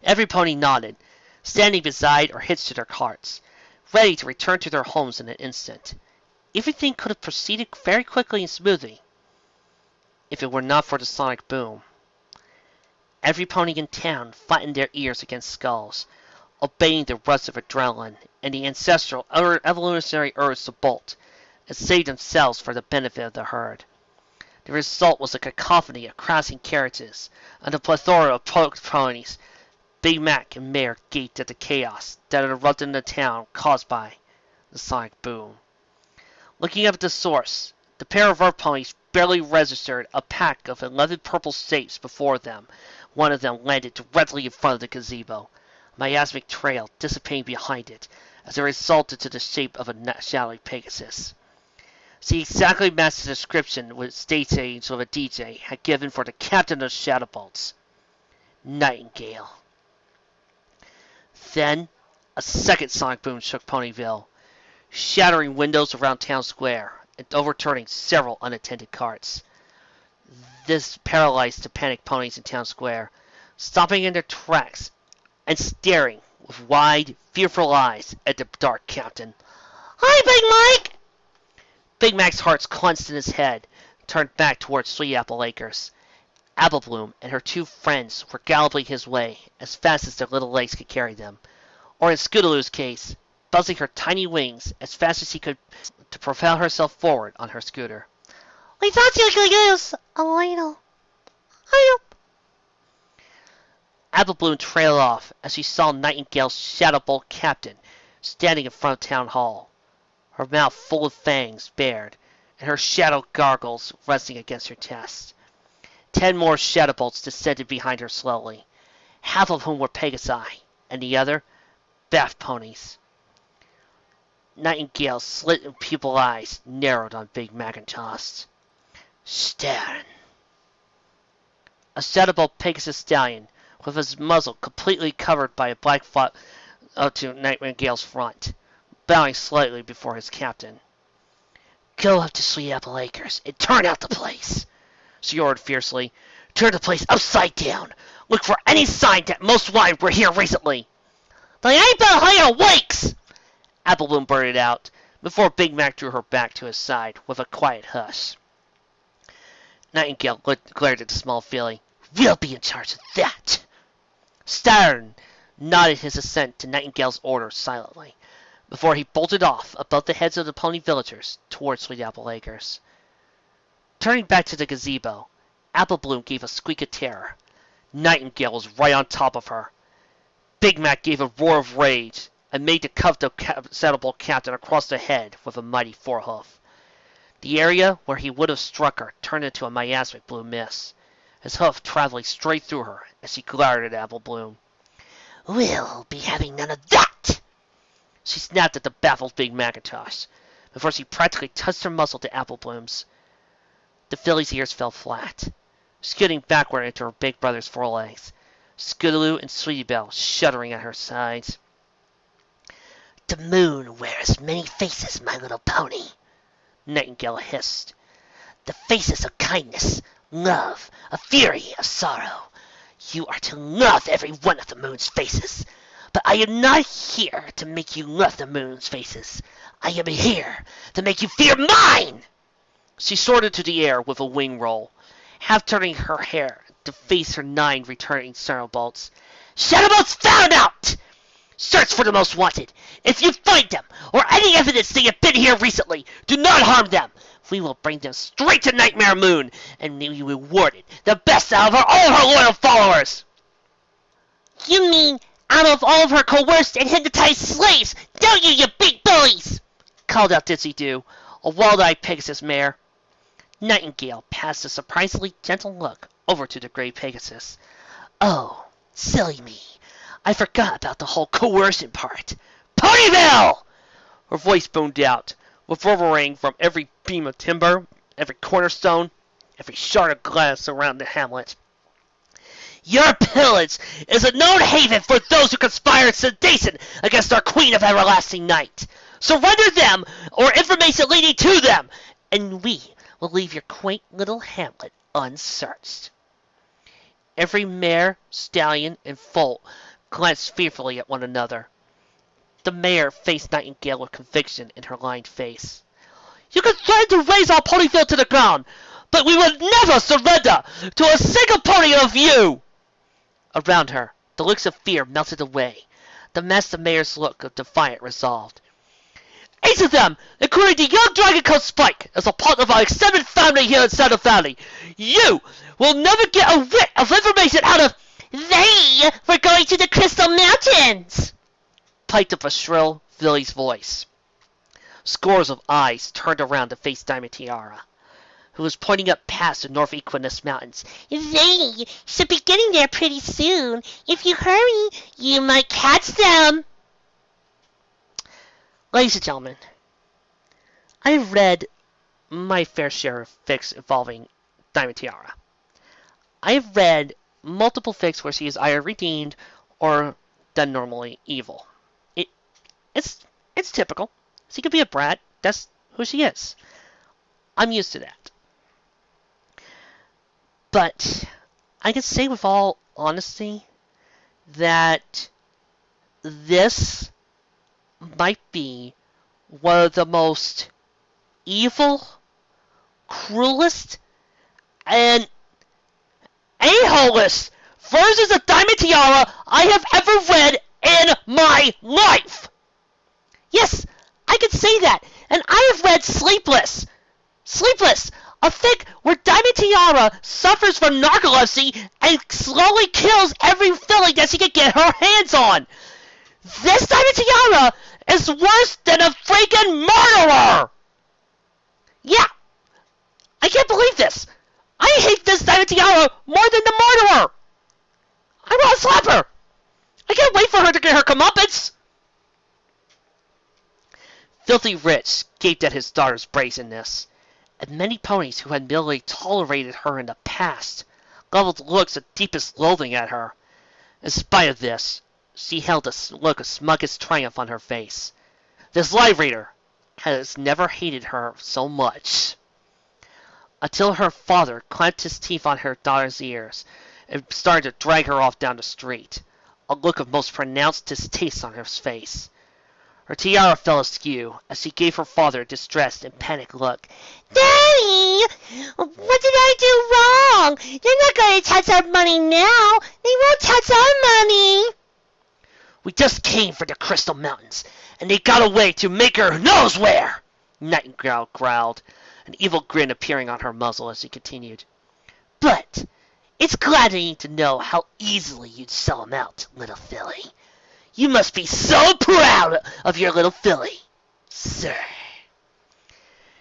Every pony nodded, standing beside or hitched to their carts, ready to return to their homes in an instant. Everything could have proceeded very quickly and smoothly, if it were not for the sonic boom. Every pony in town flattened their ears against skulls, obeying the rush of adrenaline and the ancestral evolutionary urge to bolt, and save themselves for the benefit of the herd. The result was a cacophony of crashing carriages and a plethora of ponies. Big Mac and Mayor gaped at the chaos that had erupted in the town caused by the sonic boom. Looking up at the source, the pair of earth ponies barely registered a pack of 11 purple shapes before them. One of them landed directly in front of the gazebo, a miasmic trail dissipating behind it as it resulted to the shape of a shadowy Pegasus. She exactly matched the description which stage agents of a DJ had given for the captain of the Shadowbolts, Nightingale. Then, a second sonic boom shook Ponyville, shattering windows around town square and overturning several unattended carts. This paralyzed the panicked ponies in town square, stopping in their tracks and staring with wide, fearful eyes at the dark captain. Hi, Big Mike! Big Mac's heart clenched in his head, turned back towards Sweet Apple Acres. Apple Bloom and her two friends were galloping his way as fast as their little legs could carry them, or in Scootaloo's case, buzzing her tiny wings as fast as she could to propel herself forward on her scooter. We thought you could use a little help. Apple Bloom trailed off as she saw Nightingale's Shadowbolt captain standing in front of Town Hall, her mouth full of fangs bared, and her shadow gargles resting against her chest. 10 more Shadowbolts descended behind her slowly, half of whom were Pegasi, and the other, Bath ponies. Nightingale's slit pupil eyes narrowed on Big Macintosh. Staring. A Shadowbolt Pegasus stallion, with his muzzle completely covered by a black flap to Nightingale's front, bowing slightly before his captain. Go up to Sweet Apple Acres and turn out the place, she ordered fiercely. Turn the place upside down. Look for any sign that Most Wanted were here recently. They ain't been here weeks! Apple Bloom blurted out, before Big Mac drew her back to his side with a quiet hush. Nightingale glared at the small filly. We'll be in charge of that. Stern nodded his assent to Nightingale's order silently, before he bolted off above the heads of the pony villagers towards Sweet Apple Acres. Turning back to the gazebo, Apple Bloom gave a squeak of terror. Nightingale was right on top of her. Big Mac gave a roar of rage and made to cuff the Shadowbolt captain across the head with a mighty forehoof. The area where he would have struck her turned into a miasmic blue mist, his hoof traveling straight through her as she glared at Apple Bloom. We'll be having none of that! She snapped at the baffled Big Macintosh, before she practically touched her muzzle to Apple Bloom's. The filly's ears fell flat, skidding backward into her big brother's forelegs, Scootaloo and Sweetie Belle shuddering at her sides. The moon wears many faces, my little pony, Nightingale hissed. The faces of kindness, love, of fury, of sorrow. You are to love every one of the moon's faces. But I am not here to make you love the moon's faces. I am here to make you fear mine! She soared into the air with a wing roll, half turning her hair to face her 9 returning Shadowbolts. Shadowbolts found out! Search for the Most Wanted. If you find them, or any evidence they have been here recently, do not harm them. We will bring them straight to Nightmare Moon, and we rewarded the best out of all of her loyal followers. You mean out of all of her coerced and hypnotized slaves, don't you big bullies? Called out Ditsy Doo, a wild-eyed Pegasus mare. Nightingale passed a surprisingly gentle look over to the gray Pegasus. Oh, silly me. I forgot about the whole coercion part. Ponyville! Her voice boomed out, reverberating from every beam of timber, every cornerstone, every shard of glass around the hamlet. Your pillage is a known haven for those who conspire sedation against our Queen of Everlasting Night. Surrender them, or information leading to them, and we will leave your quaint little hamlet unsearched. Every mare, stallion, and foal glanced fearfully at one another. The mayor faced Nightingale with conviction in her lined face. You can threaten to raise our Ponyville to the ground, but we will never surrender to a single pony of you! Around her, the looks of fear melted away. The masked mayor's look of defiant resolve. 8 of them, including the young Dragon Coat Spike, as a part of our extended family here in Shadow Valley. You will never get a whit of information out of... They were going to the Crystal Mountains! Piped up a shrill Billy's voice. Scores of eyes turned around to face Diamond Tiara, who was pointing up past the North Equinus Mountains. They should be getting there pretty soon. If you hurry, you might catch them. Ladies and gentlemen, I've read my fair share of fics involving Diamond Tiara. I've read multiple fics where she is either redeemed or done normally evil. It's typical. She could be a brat. That's who she is. I'm used to that. But I can say with all honesty that this might be one of the most evil, cruelest, and a-holest versions of Diamond Tiara I have ever read in my life! Yes, I can say that, and I have read Sleepless. Sleepless, a fic where Diamond Tiara suffers from narcolepsy and slowly kills every filly that she can get her hands on. This Diamond Tiara is worse than a freaking murderer! Yeah, I can't believe this. I hate this Diamond Tiara more than the murderer. I want to slap her. I can't wait for her to get her comeuppance. Filthy Rich gaped at his daughter's brazenness, and many ponies who had merely tolerated her in the past leveled looks of deepest loathing at her. In spite of this, she held a look of smuggest triumph on her face. This live reader has never hated her so much. Until her father clamped his teeth on her daughter's ears and started to drag her off down the street, a look of most pronounced distaste on her face. Her tiara fell askew as she gave her father a distressed and panicked look. Daddy! What did I do wrong? They're not going to touch our money now. They won't touch our money. We just came for the Crystal Mountains, and they got away to make her knows where! Nightingale growled, an evil grin appearing on her muzzle as she continued. But it's gladdening to know how easily you'd sell 'em out, little filly. You must be so proud of your little filly, sir.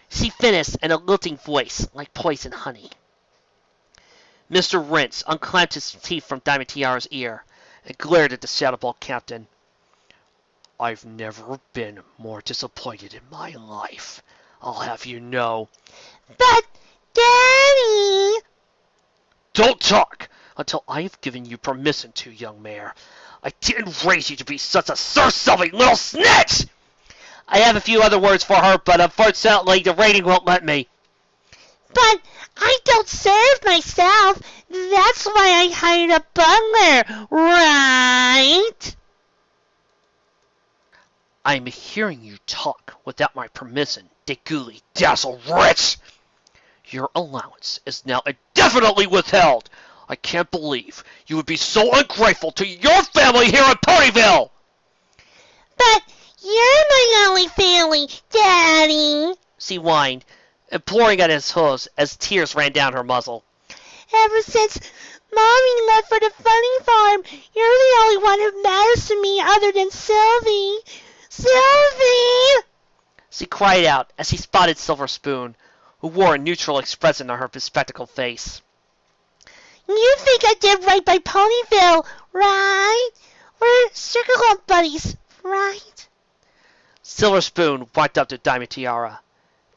She finished in a lilting voice like poison honey. Mr. Rince unclamped his teeth from Diamond Tiara's ear and glared at the Shadow Ball captain. I've never been more disappointed in my life, I'll have you know. But, Daddy! Don't talk until I have given you permission to, young mare. I didn't raise you to be such a self-serving little snitch! I have a few other words for her, but unfortunately the rating won't let me. But I don't serve myself. That's why I hired a butler, right? I'm hearing you talk without my permission, Degooly Dazzle Rich! Your allowance is now indefinitely withheld! I can't believe you would be so ungrateful to your family here in Ponyville! But you're my only family, Daddy, she whined, imploring at his hooves as tears ran down her muzzle. Ever since Mommy left for the funny farm, you're the only one who matters to me other than Sylvie. Sylvie! She cried out as she spotted Silver Spoon, who wore a neutral expression on her bespectacled face. You think I did right by Ponyville, right? We're sugar lump buddies, right? Silver Spoon walked up to Diamond Tiara,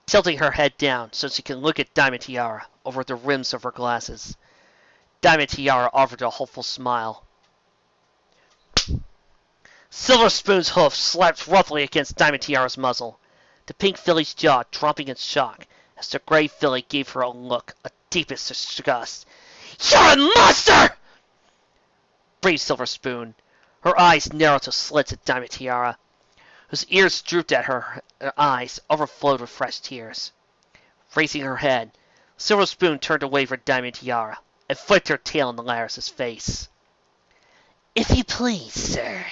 tilting her head down so she could look at Diamond Tiara over the rims of her glasses. Diamond Tiara offered a hopeful smile. Silver Spoon's hoof slapped roughly against Diamond Tiara's muzzle, the pink filly's jaw dropping in shock as the gray filly gave her a look of deepest disgust. You're a monster! Breathed Silver Spoon, her eyes narrowed to slits at Diamond Tiara, whose ears drooped at her eyes overflowed with fresh tears. Raising her head, Silver Spoon turned away from Diamond Tiara and flicked her tail in the latter's face. If you please, sir,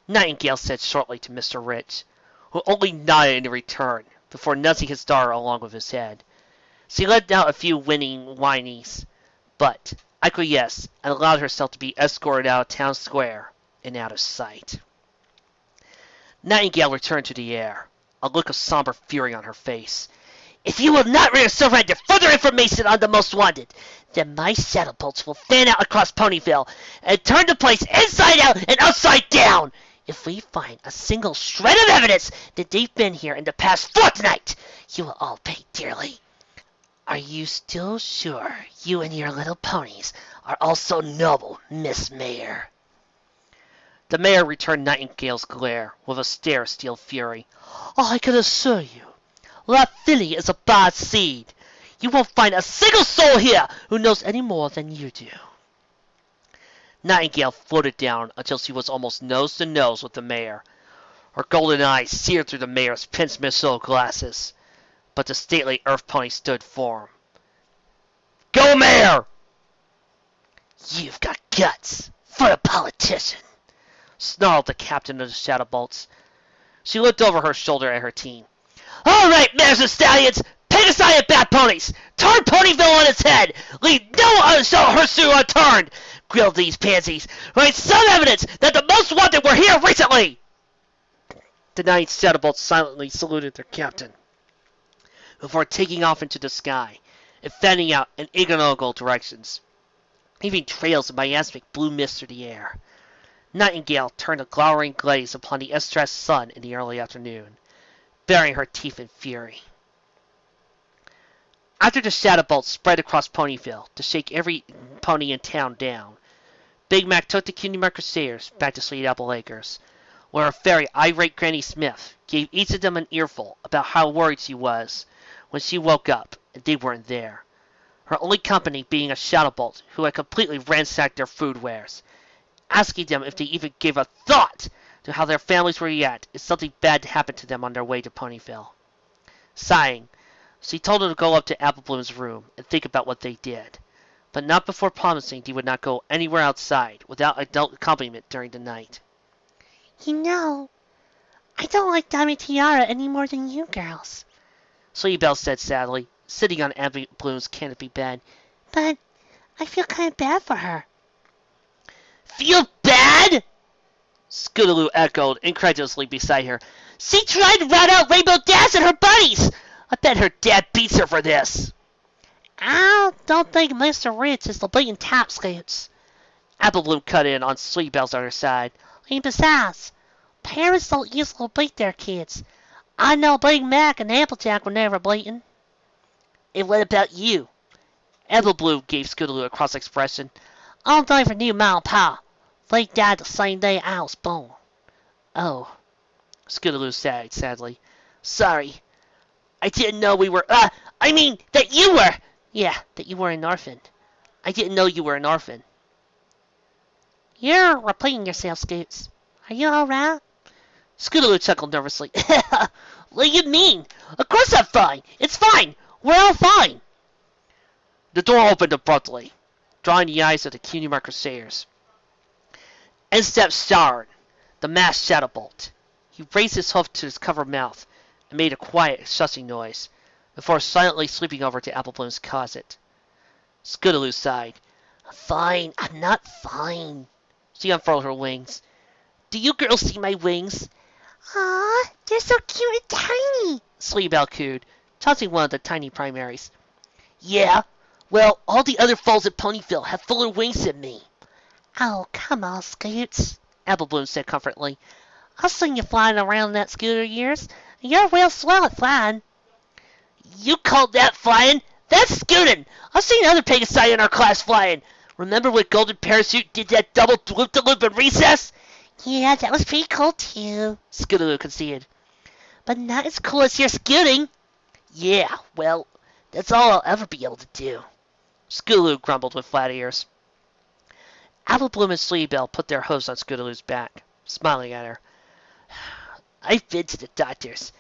Nightingale said shortly to Mr. Rich, who only nodded in return before nudging his daughter along with his head. She let out a few winning whinies, but acquiesced and allowed herself to be escorted out of town square and out of sight. Nightingale returned to the air, a look of somber fury on her face. if you will not surrender further information on the Most Wanted, then my shadow bolts will fan out across Ponyville and turn the place inside out and upside down. If we find a single shred of evidence that they've been here in the past fortnight, you will all pay dearly. Are you still sure you and your little ponies are all so noble, Miss Mayor? The mayor returned Nightingale's glare with a stare of steel fury. I can assure you, that filly is a bad seed. You won't find a single soul here who knows any more than you do. Nightingale floated down until she was almost nose to nose with the mayor. Her golden eyes seared through the mayor's pince missile glasses, but the stately earth pony stood firm. Go, Mayor! You've got guts for a politician, snarled the captain of the Shadow Bolts. She looked over her shoulder at her team. All right, mares and stallions, pick a side of bad ponies. Turn Ponyville on its head. Leave no pursuit unturned. Grill these pansies. Find some evidence that the Most Wanted were here recently. The 9 Shadow Bolts silently saluted their captain before taking off into the sky and fanning out in economical directions, leaving trails of miasmic blue mist through the air. Nightingale turned a glowering glaze upon the distressed sun in the early afternoon, baring her teeth in fury. After the Shadow Bolt spread across Ponyville to shake every pony in town down, Big Mac took the Cutie Crusaders back to Sweet Apple Acres, where a very irate Granny Smith gave each of them an earful about how worried she was when she woke up and they weren't there, her only company being a Shadow Bolt who had completely ransacked their food wares, asking them if they even gave a thought to how their families would react if something bad happened to them on their way to Ponyville. Sighing, she told them to go up to Apple Bloom's room and think about what they did, but not before promising they would not go anywhere outside without adult accompaniment during the night. You know, I don't like Diamond Tiara any more than you girls, Sweetie Belle said sadly, sitting on Apple Bloom's canopy bed. but I feel kind of bad for her. Feel bad? Scootaloo echoed incredulously beside her. She tried to rat out Rainbow Dash and her buddies. I bet her dad beats her for this. I don't think Mr. Rich is the blatant top scoots. Apple Bloom cut in on Sweetie Belle's other side. And besides, parents don't easily beat their kids. I know Big Mac and Applejack were never beaten. And what about you? Apple Bloom gave Scootaloo a cross expression. All day for new mom and pa. They died the same day I was born. Oh, Scootaloo sighed sadly. Sorry. I didn't know we were, that you were. Yeah, that you were an orphan. I didn't know you were an orphan. You're repeating yourself, Scoots. Are you alright? Scootaloo chuckled nervously. What do you mean? Of course I'm fine. It's fine. We're all fine. The door opened abruptly, drawing the eyes of the Cutie Crusaders. In stepped Shard, the masked Shadow Bolt. He raised his hoof to his covered mouth and made a quiet, shushing noise before silently sweeping over to Apple Bloom's closet. Scootaloo sighed. Fine. I'm not fine. She unfurled her wings. Do you girls see my wings? Aw, they're so cute and tiny, Sweetie Belle cooed, tossing one of the tiny primaries. Yeah, well, all the other foals at Ponyville have fuller wings than me. Oh, come on, Scoots. Apple Bloom said comfortably. I've seen you flying around that scooter of yours. You're real swell at flying. You called that flying? That's scooting! I've seen other Pegasi in our class flying. Remember when Golden Parachute did that double loop-de-loop in recess? Yeah, that was pretty cool too, Scootaloo conceded. but not as cool as your scooting. Yeah, well, that's all I'll ever be able to do. Scootaloo grumbled with flat ears. Apple Bloom and Sleepy Bell put their hooves on Scootaloo's back, smiling at her. I've been to the doctor's,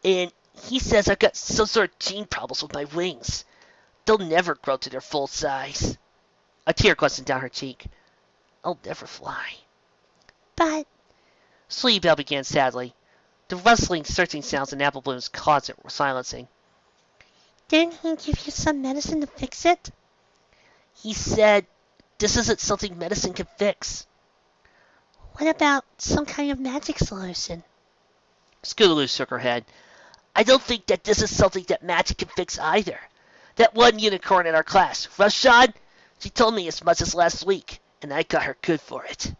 and he says I've got some sort of gene problems with my wings. They'll never grow to their full size. A tear glistened down her cheek. I'll never fly. But Sleepy Bell began sadly. The rustling, searching sounds in Apple Bloom's closet were silencing. didn't he give you some medicine to fix it? He said this isn't something medicine can fix. What about some kind of magic solution? Scootaloo shook her head. I don't think that this is something that magic can fix either. That one unicorn in our class, Rushon, she told me as much as last week, and I got her good for it.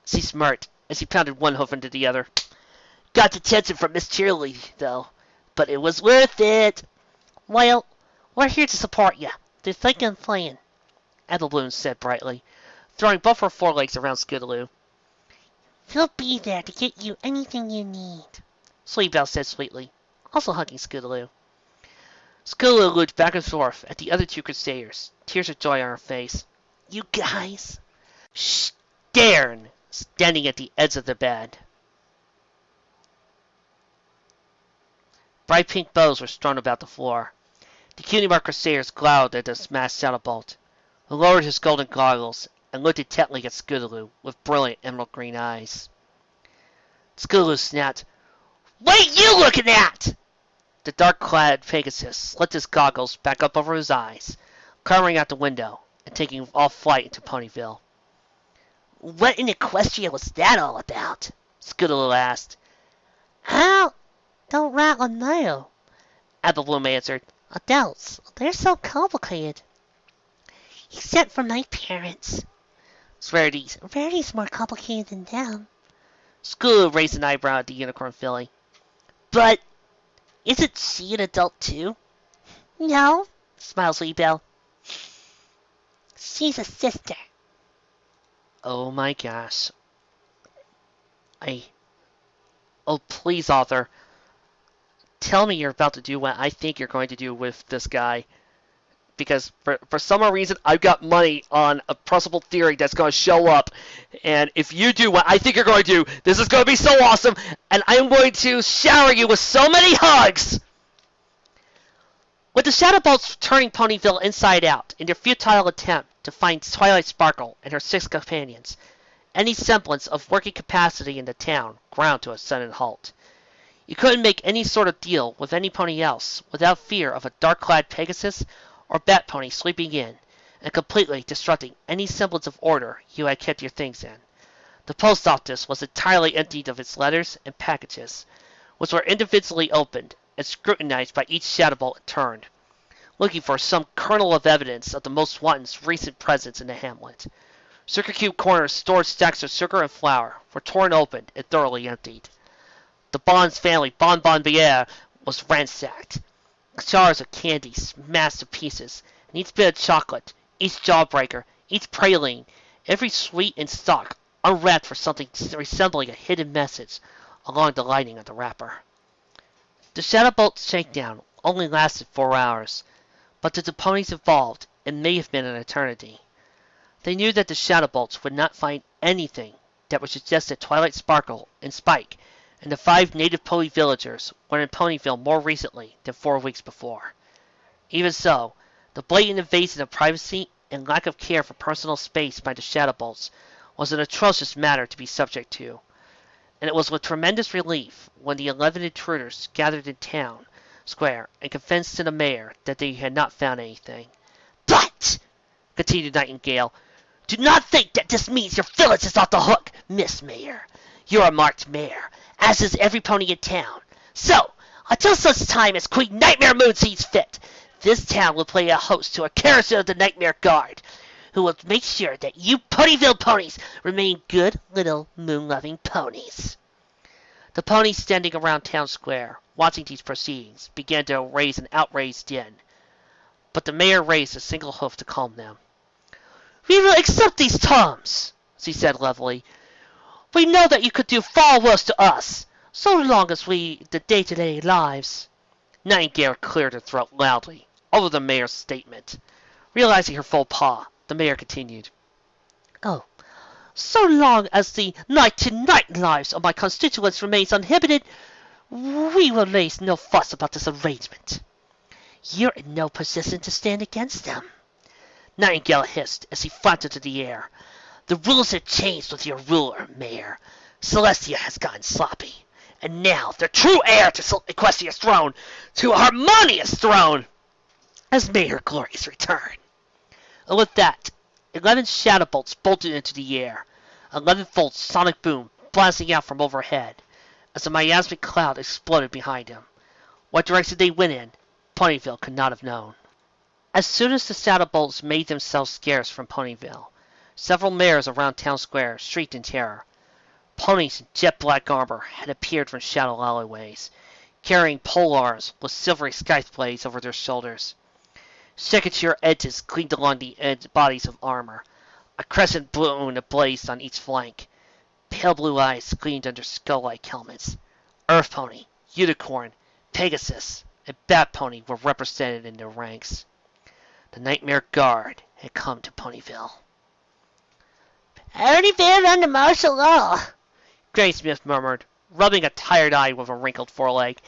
She smirked as he pounded one hoof into the other. Got detention from Miss Cheerleader, though, but it was worth it. Well, we're here to support you. They're thinking and playing. Apple Bloom said brightly, throwing both her forelegs around Scootaloo. We'll be there to get you anything you need. Sleepy Bell said sweetly, also hugging Scootaloo. Scootaloo looked back and forth at the other two crusaders, tears of joy on her face. You guys. Shh, Darn! Standing at the edge of the bed. Bright pink bows were strewn about the floor. The cutie mark crusaders glowered at the smashed shadowbolt, who lowered his golden goggles and looked intently at Scootaloo with brilliant emerald green eyes. Scootaloo snapped, What you looking at? The dark-clad Pegasus slipped his goggles back up over his eyes, clambering out the window and taking off flight into Ponyville. What in Equestria was that all about? Scootaloo asked. Don't rattle no. Apple Bloom answered. Adults, they're so complicated. Except for my parents. Rarity's more complicated than them. Scootaloo raised an eyebrow at the unicorn filly. But isn't she an adult too? No, Smiled Sleepy Bell. she's a sister. Oh my gosh. Oh, please, author. Tell me you're about to do what I think you're going to do with this guy. Because for some reason, I've got money on a possible theory that's going to show up. And if you do what I think you're going to do, this is going to be so awesome. And I'm going to shower you with so many hugs. With the Shadowbolts turning Ponyville inside out in their futile attempt to find Twilight Sparkle and her 6 companions, any semblance of working capacity in the town ground to a sudden halt. You couldn't make any sort of deal with any pony else without fear of a dark-clad Pegasus or Bat Pony sweeping in and completely disrupting any semblance of order you had kept your things in. The post office was entirely emptied of its letters and packages, which were individually opened and scrutinized by each Shadowbolt it turned, looking for some kernel of evidence of the most wanton's recent presence in the hamlet. Sugar Cube Corner's stored stacks of sugar and flour were torn open and thoroughly emptied. The Bonds family bonbonniere was ransacked. Jars of candy smashed to pieces, and each bit of chocolate, each jawbreaker, each praline, every sweet in stock, unwrapped for something resembling a hidden message along the lining of the wrapper. The Shadowbolt shakedown only lasted 4 hours, but to the ponies involved, it may have been an eternity. They knew that the Shadowbolts would not find anything that would suggest that Twilight Sparkle and Spike and the 5 native pony villagers were in Ponyville more recently than 4 weeks before. Even so, the blatant invasion of privacy and lack of care for personal space by the Shadowbolts was an atrocious matter to be subject to, and it was with tremendous relief when the 11 intruders gathered in town square and confessed to the mayor that they had not found anything. But, Continued Nightingale, do not think that this means your village is off the hook, Miss Mayor. You're a marked mayor, as is every pony in town. So, until such time as Queen Nightmare Moon sees fit, this town will play a host to a carousel of the Nightmare Guard, who will make sure that you Ponyville ponies remain good little moon-loving ponies. The ponies standing around town square, watching these proceedings, began to raise an outraged din. But the mayor raised a single hoof to calm them. We will accept these terms, she said levelly. We know that you could do far worse to us, so long as we the day-to-day lives. Nightingale cleared her throat loudly over the mayor's statement. Realizing her faux pas, the mayor continued. Oh, so long as the night-to-night lives of my constituents remains uninhibited, we will raise no fuss about this arrangement. You're in no position to stand against them. Nightingale hissed as he flapped into the air. The rules have changed with your ruler, Mayor. Celestia has gotten sloppy. And now the true heir to Equestria's throne, to Harmonia's throne, has made her glorious return. And with that, 11 shadow bolts bolted into the air, 11-fold sonic boom blasting out from overhead, as a miasmic cloud exploded behind him. What direction they went in, Ponyville could not have known. As soon as the shadow bolts made themselves scarce from Ponyville, several mares around town square shrieked in terror. Ponies in jet-black armor had appeared from shadow alleyways, carrying polars with silvery scythe blades over their shoulders. Secateurs edges gleamed along the bodies of armor. A crescent moon blazed on each flank. Pale blue eyes gleamed under skull-like helmets. Earth Pony, Unicorn, Pegasus, and Bat Pony were represented in their ranks. The Nightmare Guard had come to Ponyville. Ponyville under martial law, Granny Smith murmured, rubbing a tired eye with a wrinkled foreleg.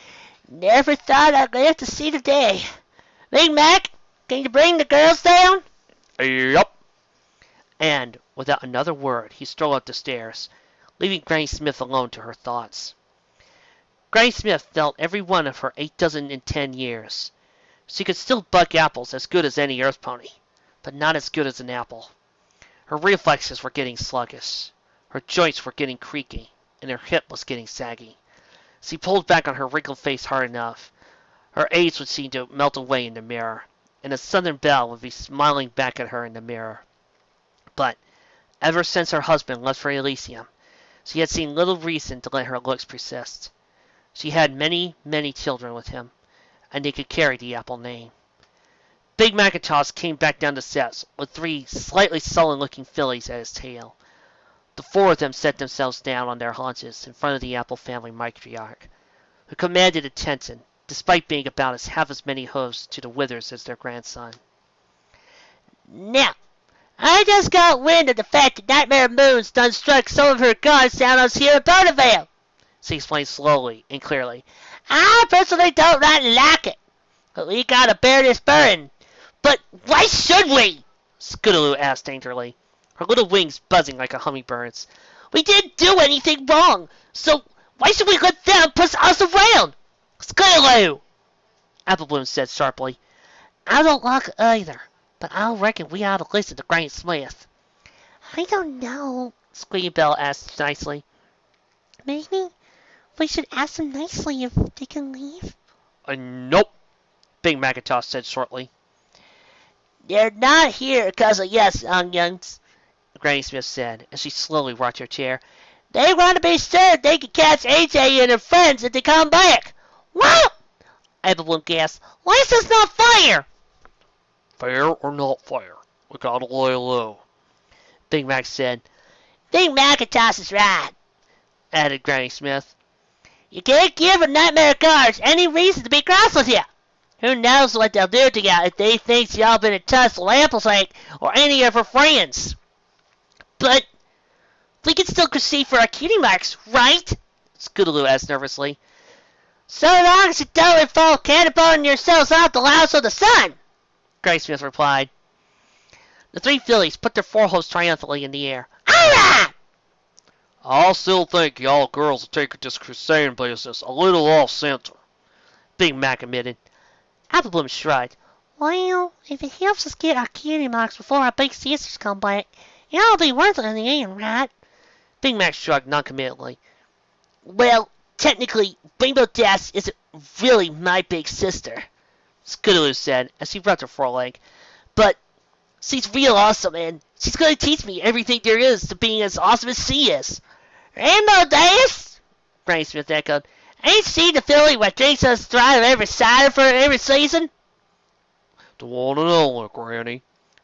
Never thought I'd live to see the day. Big Mac, can you bring the girls down? Yup. And, without another word, he strolled up the stairs, leaving Granny Smith alone to her thoughts. Granny Smith felt every one of her 810 years. She could still buck apples as good as any Earth Pony, but not as good as an apple. Her reflexes were getting sluggish. Her joints were getting creaky, and her hip was getting saggy. She pulled back on her wrinkled face hard enough. Her age would seem to melt away in the mirror, and a Southern belle would be smiling back at her in the mirror. But, ever since her husband left for Elysium, she had seen little reason to let her looks persist. She had many, many children with him, and they could carry the Apple name. Big Macintosh came back down the steps with 3 slightly sullen-looking fillies at his tail. The 4 of them set themselves down on their haunches in front of the Apple family matriarch, who commanded attention, despite being about half as many hooves to the withers as their grandson. Now, I just got wind of the fact that Nightmare Moon's done struck some of her guards down us here in Ponyville, She explained slowly and clearly. I personally don't rightly like it, but we gotta bear this burden. But why should we? Scootaloo asked angrily, her little wings buzzing like a hummingbird's. We didn't do anything wrong, so why should we let them push us around? Scootaloo! Applebloom said sharply. I don't like it either, but I reckon we ought to listen to Granny Smith. I don't know, Squeaky Belle asked nicely. Maybe we should ask them nicely if they can leave. Nope, Big Macintosh said shortly. They're not here because of yes, younguns, Granny Smith said, as she slowly rocked her chair. They want to be sure they can catch AJ and her friends if they come back. What? Applebloom gasped. Why's this not fair? fair or not fair, we gotta lay low. Big Mac said. Big Macintosh is right, Added Granny Smith. You can't give a Nightmare Guards any reason to be cross with you. Who knows what they'll do to you if they think y'all been in touch with Applesake or any of her friends. But we can still proceed for our cutie marks, right? Scootaloo asked nervously. So long as you don't involve catapulting yourselves out the louds of the sun, Granny Smith replied. The 3 fillies put their forehoofs triumphantly in the air. Alright! I still think y'all girls are taking this crusading business a little off center, Big Mac admitted. Applebloom shrugged. Well, if it helps us get our cutie marks before our big sisters come back, it'll be worth it in the end, right? Big Mac shrugged noncommittally. Well, technically, Rainbow Dash isn't really my big sister, Scootaloo said, as he rubbed her foreleg. but She's real awesome, and she's gonna teach me everything there is to being as awesome as she is. Rainbow Dash? Granny Smith echoed. Ain't she the filly what drinks us dry of every cider for every season? The one and only, Granny,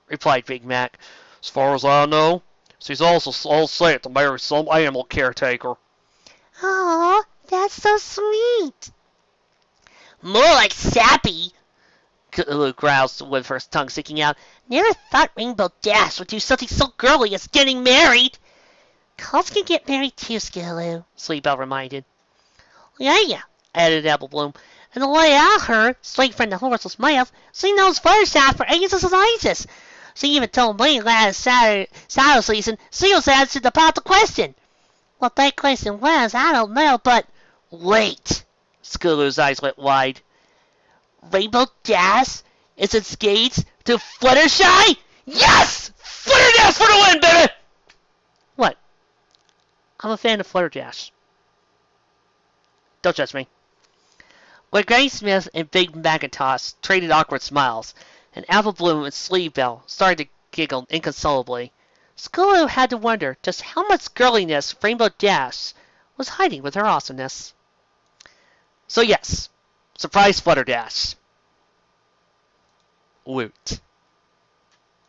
replied Big Mac. As far as I know, she's also all set to marry some animal caretaker. Aw, that's so sweet. More like sappy, Luke growled with her tongue sticking out. Never thought Rainbow Dash would do something so girly as getting married. Colts can get married too, Skillaloo, Sleepbell reminded. Yeah, Added Apple Bloom. and the way I heard, straight from the horse's mouth, she knows Fluttershy for ages and ages. She even told me last saddle season she was answered about the question. What that question was, I don't know, but... Wait! Skilloo's eyes went wide. Rainbow Dash is engaged to Fluttershy? Yes! Flutterdash for the win, baby! What? I'm a fan of Flutterdash. Don't judge me. When Granny Smith and Big Macintosh traded awkward smiles, and Apple Bloom and Sleevebell started to giggle inconsolably, Skillaloo had to wonder just how much girliness Rainbow Dash was hiding with her awesomeness. So yes, surprise Flutterdash. Woot.